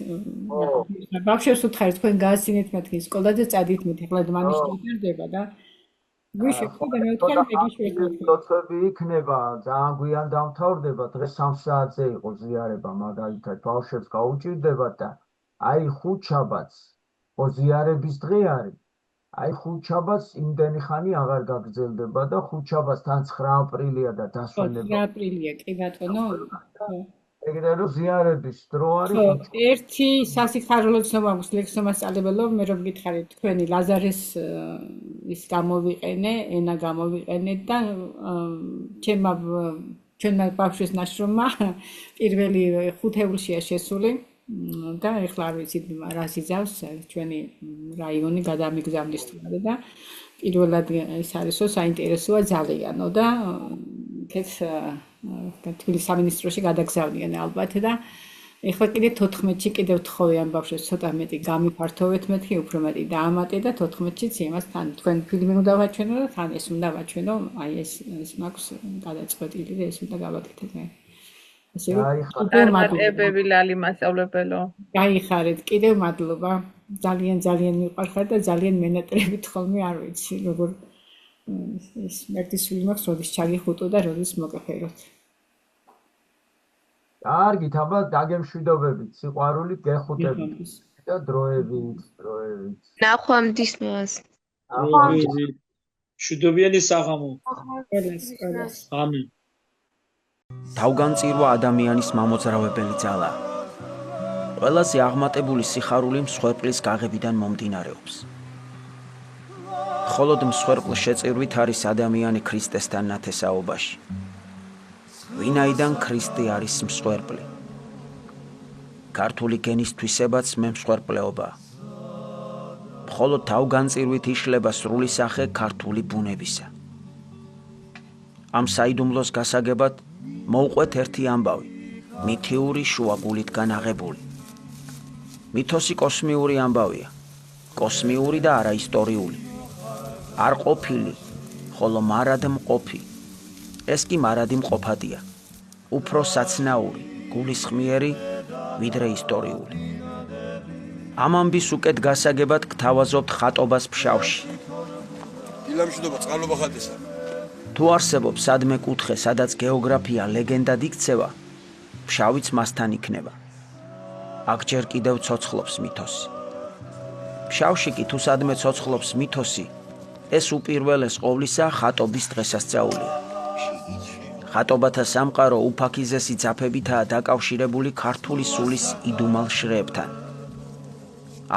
ბავშვებს უთხარით თქვენ გააცინეთ მათი სკოლაზე წადით მით ეხლა დმანიში ჭირდება და ლოცვები იქნება ძალიან გვიან დამთავრდება დღეს 3 საათზე იყო ზიარება მაგალითად ბავშვებს გაუჭირდებათ და აი ხუთშაბათს ზიარების დღე არის აი ხუთშაბათს იმდენი ხანი აღარ გაგრძელდება და ხუთშაბათს თან 9 აპრილია და დასვენება 9 აპრილია კი ბატონო ეგრე რომ ზიარების დრო არის ერთი სასიხარულო ცნობა აქვს ლექსო მასწავლებელო მე რომ გითხარით თქვენი ლაზარეს ის გამოვიყენე ენა გამოვიყენეთ და ჩვენმა ბავშვის ნაშრომმა პირველი ხუთეულშია შესული და ეხლა არ ვიცი რას იზავს ჩვენი რაიონი გადამიგზავნის თვალე და პირველად ის არისო საინტერესოა ძალიანო და თბილისის სამინისტროში გადაგზავნიან ალბათ და ეხლა კიდე 14-ში კიდევ თხოვიან ბავშვებს ცოტა მეტი გამიფართოვეთ მეთქი უფრო მეტი დაამატე და 14-შიც იმას თან თქვენ ფილმი უნდა ვაჩვენო და თან ეს უნდა ვაჩვენო აი ეს მაქვს გადაწყვეტილი და ეს უნდა გავაკეთებ მე ასე რომ მადლობები ლალი მასწავლებელო გაიხარეთ კიდევ მადლობა ძალიან მიყვარხარ და ძალიან მენატრებით ხოლმე არ ვიცი ის მერტისული მაქვს როდის ჩაგიხუტო და როდის მოგეფეროთ. კარგით, აბა დაგემშვიდობებით, სიყვარულით გეხუტებით და დროებით. ნახვამდის მას. მშვიდობიანი საღამო. ამინ. თავგანწირვა ადამიანის მამოძრავებელი ძალაა. ყველაზე აღმატებული სიხარული მსხვერპლის გაღებიდან მომდინარეობს. მხოლოდ მსხვერპლ შეწირვით არის ადამიანი ქრისტესთან ნათესაობაში. ვინაიდან ქრისტე არის მსხვერპლი. ქართული გენის თვისებაც მემსხვერპლეობაა. მხოლოდ თავგანწირვით იშლება სრული სახე ქართული ბუნებისა. ამ საიდუმლოს გასაგებად მოვყვეთ ერთი ამბავი, მითიური შუაგულითგან აღებული. მითოსი კოსმიური ამბავია, კოსმიური და არა ისტორიული. არ ყოფილი, ხოლო მარად მყოფი. ეს კი მარადი მყოფადია, უფრო საცნაური, გულისხმიერი, ვიდრე ისტორიული. ამ ამბის უკეთ გასაგებად გთავაზობთ ხატობას ფშავში. დილამშვიდობა, წყალობა ხატისა. თუ არსებობს სადმე კუთხე, სადაც გეოგრაფია ლეგენდად იქცევა, ფშავიც მასთან იქნება. აქ ჯერ კიდევ ცოცხლობს მითოსი. ფშავში კი თუ სადმე ცოცხლობს მითოსი, ეს უპირველეს ყოვლისა ხატობის დღესასწაულია. ხატობათა სამყარო უფაქიზესი ძაფებითაა დაკავშირებული ქართული სულის იდუმალ შრეებთან.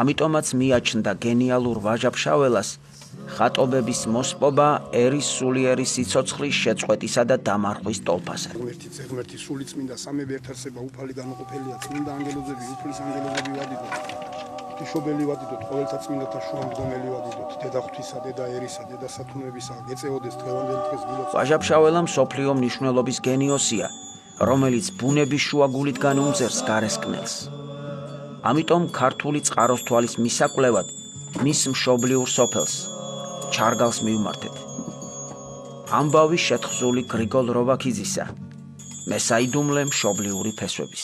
ამიტომაც მიაჩნდა გენიალურ ვაჟა-ფშაველას ხატობების მოსპობა ერის სულიერი სიცოცხლის შეწყვეტისა და დამარხვის ტოლფასად. ღმერთი სული წმინდა სამები ერთ არსება უფალი განუყოფელია, წმინდა ანგელოზები, უფლის ანგელოზები ვადიდოთ. ღვთისმშობელი ვადიდოთ, ყოველთა წმინდათა შუამდგომელი ვადიდოთ, დედა ღვთისა, დედა ერისა, დედა სათნოებისა, გეწეოდეს დღევანდელი დღეს გილოცავ. ვაჟა-ფშაველა მსოფლიო მნიშვნელობის გენიოსია, რომელიც ბუნების შუაგულითგან უმზერს გარესკნელს. ამიტომ ქართული წყაროსთვალის მისაკვლევად მის მშობლიურ სოფელს ჩარგალს მივმართეთ. ამბავი შეთხზული გრიგოლ როვაქიძისა, მე საიდუმლე მშობლიური ფესვების.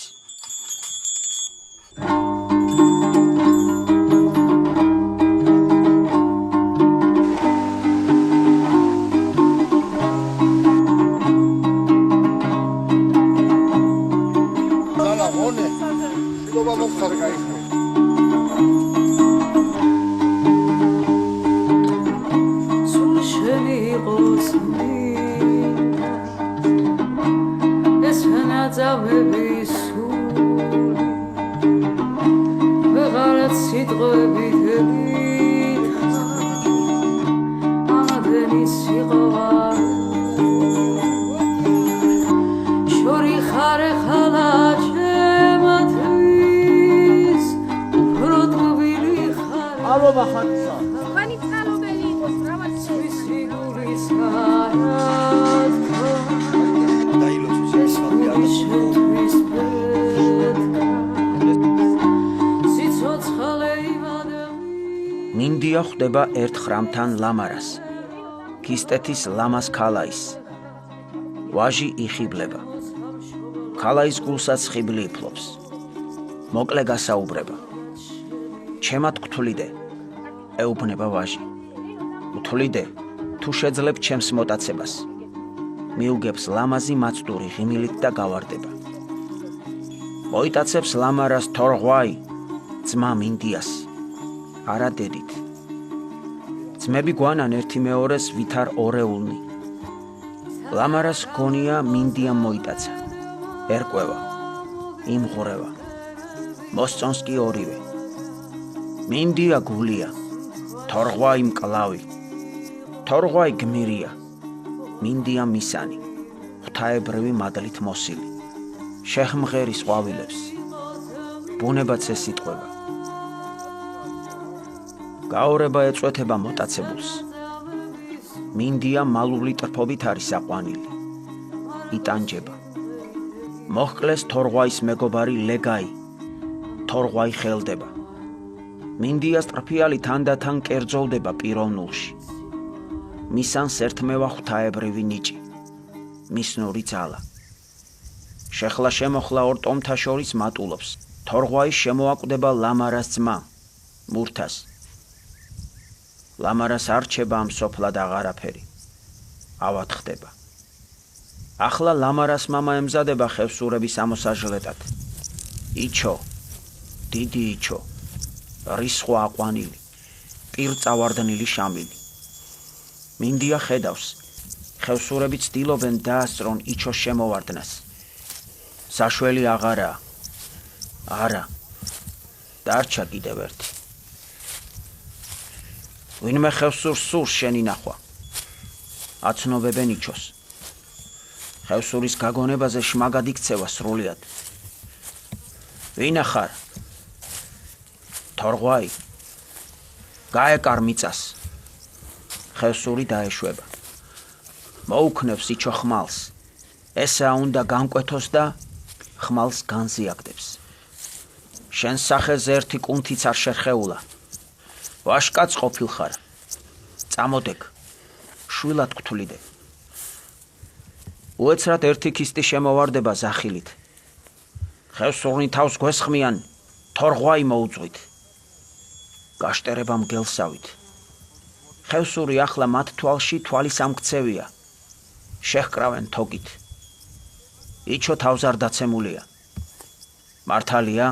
მინდია ხვდება ერთ ხრამთან ლამარას, ქისტეთის ლამას ქალაის. ვაჟი იხიბლება. ქალაის გულსაც ხიბლი იფლობს. მოკლე გასაუბრება. ჩემად გთვლიდე, ეუბნება ვაჟი. გთვლიდე, თუ შეძლებ ჩემს მოტაცებას. მიუგებს ლამაზი მაცდური ღიმილით და გავარდება. მოიტაცებს ლამარას თორღვაი, ძმა მინდიას. არა დედით. ძმები გვანან ერთი მეორეს ვითარ ორეულნი. ლამარას გონია მინდიამ მოიტაცა. ერკვევა, იმღვრევა. მოსწონს კი ორივე. მინდია გულია, თორღვაი მკლავი. თორღვაი გმირია, მინდია მისანი, ღვთაებრივი მადლით მოსილი. შეხმღერის ყვავილებს. ბუნებაც ეს იტყვება. გაორება ეწვეთება მოტაცებულს. მინდია მალული ტრფობით არის აყვანილი. იტანჯება. მოჰკლეს თორღვაის მეგობარი ლეგაი. თორღვაი ხელდება. მინდიას ტრფიალი თანდათან კერძოლდება პიროვნულში. მისანს ერთმევა ღვთაებრივი ნიჭი. მისნური ძალა. შეხლა შემოხლა ორ ტომთა შორის მატულობს. თორღვაი შემოაკვდება ლამარას ძმა, მურთას. ლამარას არჩება ამ სოფლად აღარაფერი. ავად ხდება. ახლა ლამარას მამა ემზადება ხევსურების ამოსაჟლეტად. იჩო, დიდი იჩო, რისხვა აყვანილი, პირწავარდნილი შამილი. მინდია ხედავს, ხევსურები ცდილობენ დაასწრონ იჩოს შემოვარდნას. საშველი აღარაა. არა, დარჩა კიდევ ერთი. ვინმე ხევსურს სურს შენი ნახვა. აცნობებენ იჩოს. ხევსურის გაგონებაზე შმაგად იქცევა სრულიად. ვინა ხარ? თორღვაი. გაეკარ მიწას. ხევსური დაეშვება. მოუქნევს იჩო ხმალს. ესა უნდა განკვეთოს და ხმალს განზიაგდებს. შენ სახეზე ერთი კუნთიც არ შეხეულა. ვაშკაც ყოფილ ხარ. წამოდეგ. შვილად გთვლიდე. უეცრად ერთი ქისტი შემოვარდება ზახილით. ხევსურნი თავს გვესხმიან, თორღვაი მოუძღვით. გაშტერება მგელსავით. ხევსური ახლა მათ თვალში თვალის ამქცევია. შეჰკრავენ თოგით. იჩო თავს არ დაცემულია. მართალია?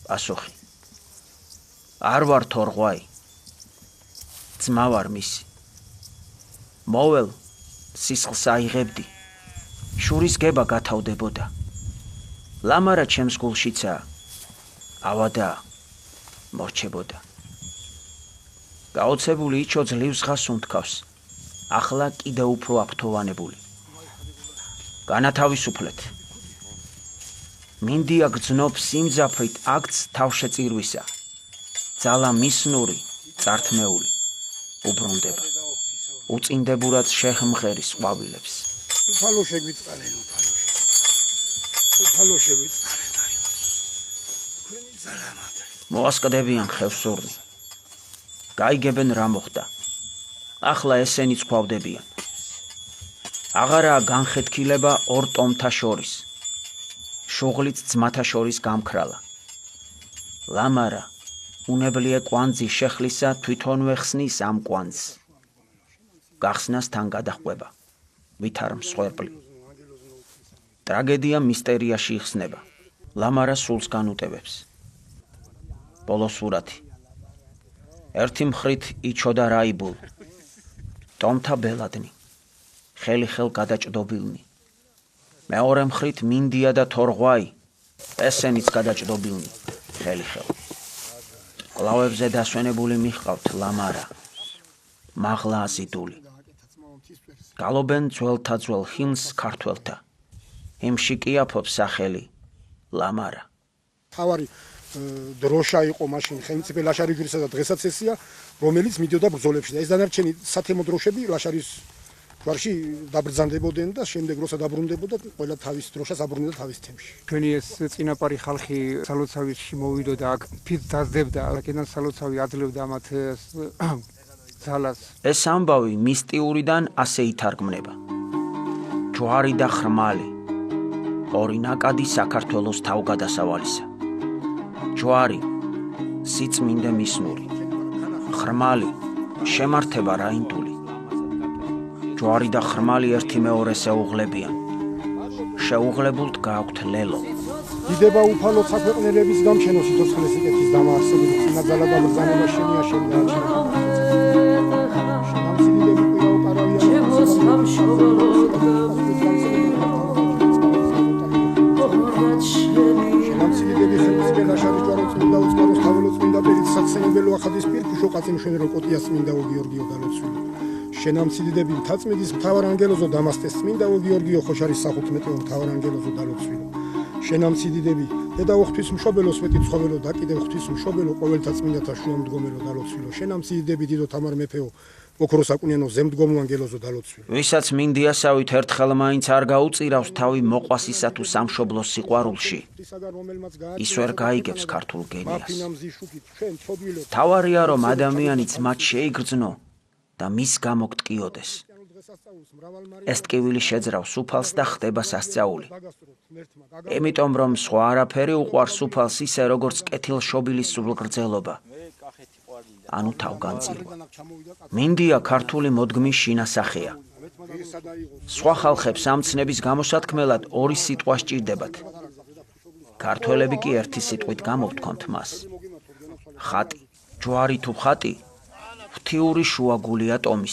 პასუხი. არ ვარ თორღვაი. ძმა ვარ მისი. მოვალ სისხლს აიღებდი. შურის გება გათავდებოდა. ლამარა ჩემს გულშიცაა. ავადა მორჩებოდა. გაოცებული იჩო ძლივს ღას უნთქავს. ახლა კიდევ უფრო აფრთოვანებული. განათავისუფლეთ. მინდია გძნობ სიმძაფრით აქტს თავშეწირვისა. ძალა მისნური, წართმეული, უბრუნდება. უწინდებურად შეჰმღერის ყვავილებს. უფალო შეგვიწყალენ, უფალო შეგვიწყალენ. თქვენი ძალამად. მოასკდებიან ხევსურნი. გაიგებენ რა მოხდა. ახლა ესენიც ყვავდებიან. აღარაა განხეთქილება ორ ტომთა შორის. შუღლიც ძმათა შორის გამქრალა. ლამარა უნებლიე კვანძი შეხლისა თვითონვე ხსნის ამ კვანძს. გახსნას თან გადაჰყვება. ვითარ მსხვერპლი. ტრაგედია მისტერიაში იხსნება. ლამარა სულს განუტევებს. ბოლო სურათი. ერთი მხრით იჩოდა რაიბულ. ტომთა ბელადნი. ხელი ხელ გადაჭდობილნი. მეორე მხრით მინდია და თორღვაი. ესენიც გადაჭდობილნი. ხელი ხელ. კლავებზე დასვენებული მიჰყავთ ლამარა. მაღლა აზიდული. გალობენ ძველთა ძველ ჰიმნს ქართველთა. ჰიმნში კი აფობს სახელი ლამარა. თავარი დროშა იყო მაშინ ხელმწიფე ლაშარი ჯვრისა და დღესაც ესია, რომელიც მიდიოდა ბრძოლებში და ეს დანარჩენი სათემო დროშები ლაშარის ჯვარში დაბრძანდებოდნენ და შემდეგ როცა დაბრუნდებოდა, ყველა თავის დროშას აბრუნებდა თავის თემში. ჩვენი ეს წინაპარი ხალხი სალოცავში მოვიდოდა, აქ ფით დაძდებდა, აქედან სალოცავი აძლევდა მათ ძალას. ეს ამბავი მისტიურიდან ასე ითარგმნება. ჯვარი და ხრმალი. ორი ნაკადი საქართველოს თავგადასავალისა. ჯვარი სიწმინდე მისნური. ხრმალი შემართება რაინდული. ჯვარი და ხრმალი ერთი მეორეს ეუღლებიან. შეუღლებულთ გააქვთ ლელო. დიდება უფალო საქვეყნელების გამჩენო სიცოცხლეს იკეთის დამაარსებელი წინა ძალა და ბრძანება შენია შენ გააჩინო. საცენებელო ახადის პირქუშო ყაწიმშვენერო კოტიას წმინდა გიორგიო დალოცვილი. შენამციდიდები მთაწმინდის მთავარანგელოზო დამასტეს წმინდა გიორგიო ხოშარის სახუთმეტეო მთავარანგელოზო დალოცვილი. შენამციდიდები დედა ოხთვის მშობელო სვეტი ცხოველო და კიდევ ღვთის მშობელო ყოველთა წმინდათა შუამდგომელო დალოცვილო. შენამციდიდები დიდო თამარ მეფეო ოქროს აკუნიანო ზემდგომო ანგელოზო დალოცვილო. ვისაც მინდიასავით ერთხელ მაინც არ გაუწირავს თავი მოყვასისა თუ სამშობლოს სიყვარულში, ის ვერ გაიგებს ქართულ გენიას. თავარია რომ ადამიანიც მათ შეიგრძნო და მის გამო გტკიოდეს. ეს ტკივილი შეძრავს უფალს და ხდება სასწაული. Ემიტომ რომ სხვა არაფერი უყვარს უფალს ისე როგორც კეთილშობილის სულგრძელობა. ანუ თავგანწირვა. მინდია ქართული მოდგმის შინასახეა. სხვა ხალხებს ამ ცნების გამოსათქმელად ორი სიტყვა სჭირდებათ. ქართველები კი ერთი სიტყვით გამოვთქვამთ მას. ხატი, ჯვარი თუ ხატი, ღვთიური შუაგულია ტომის.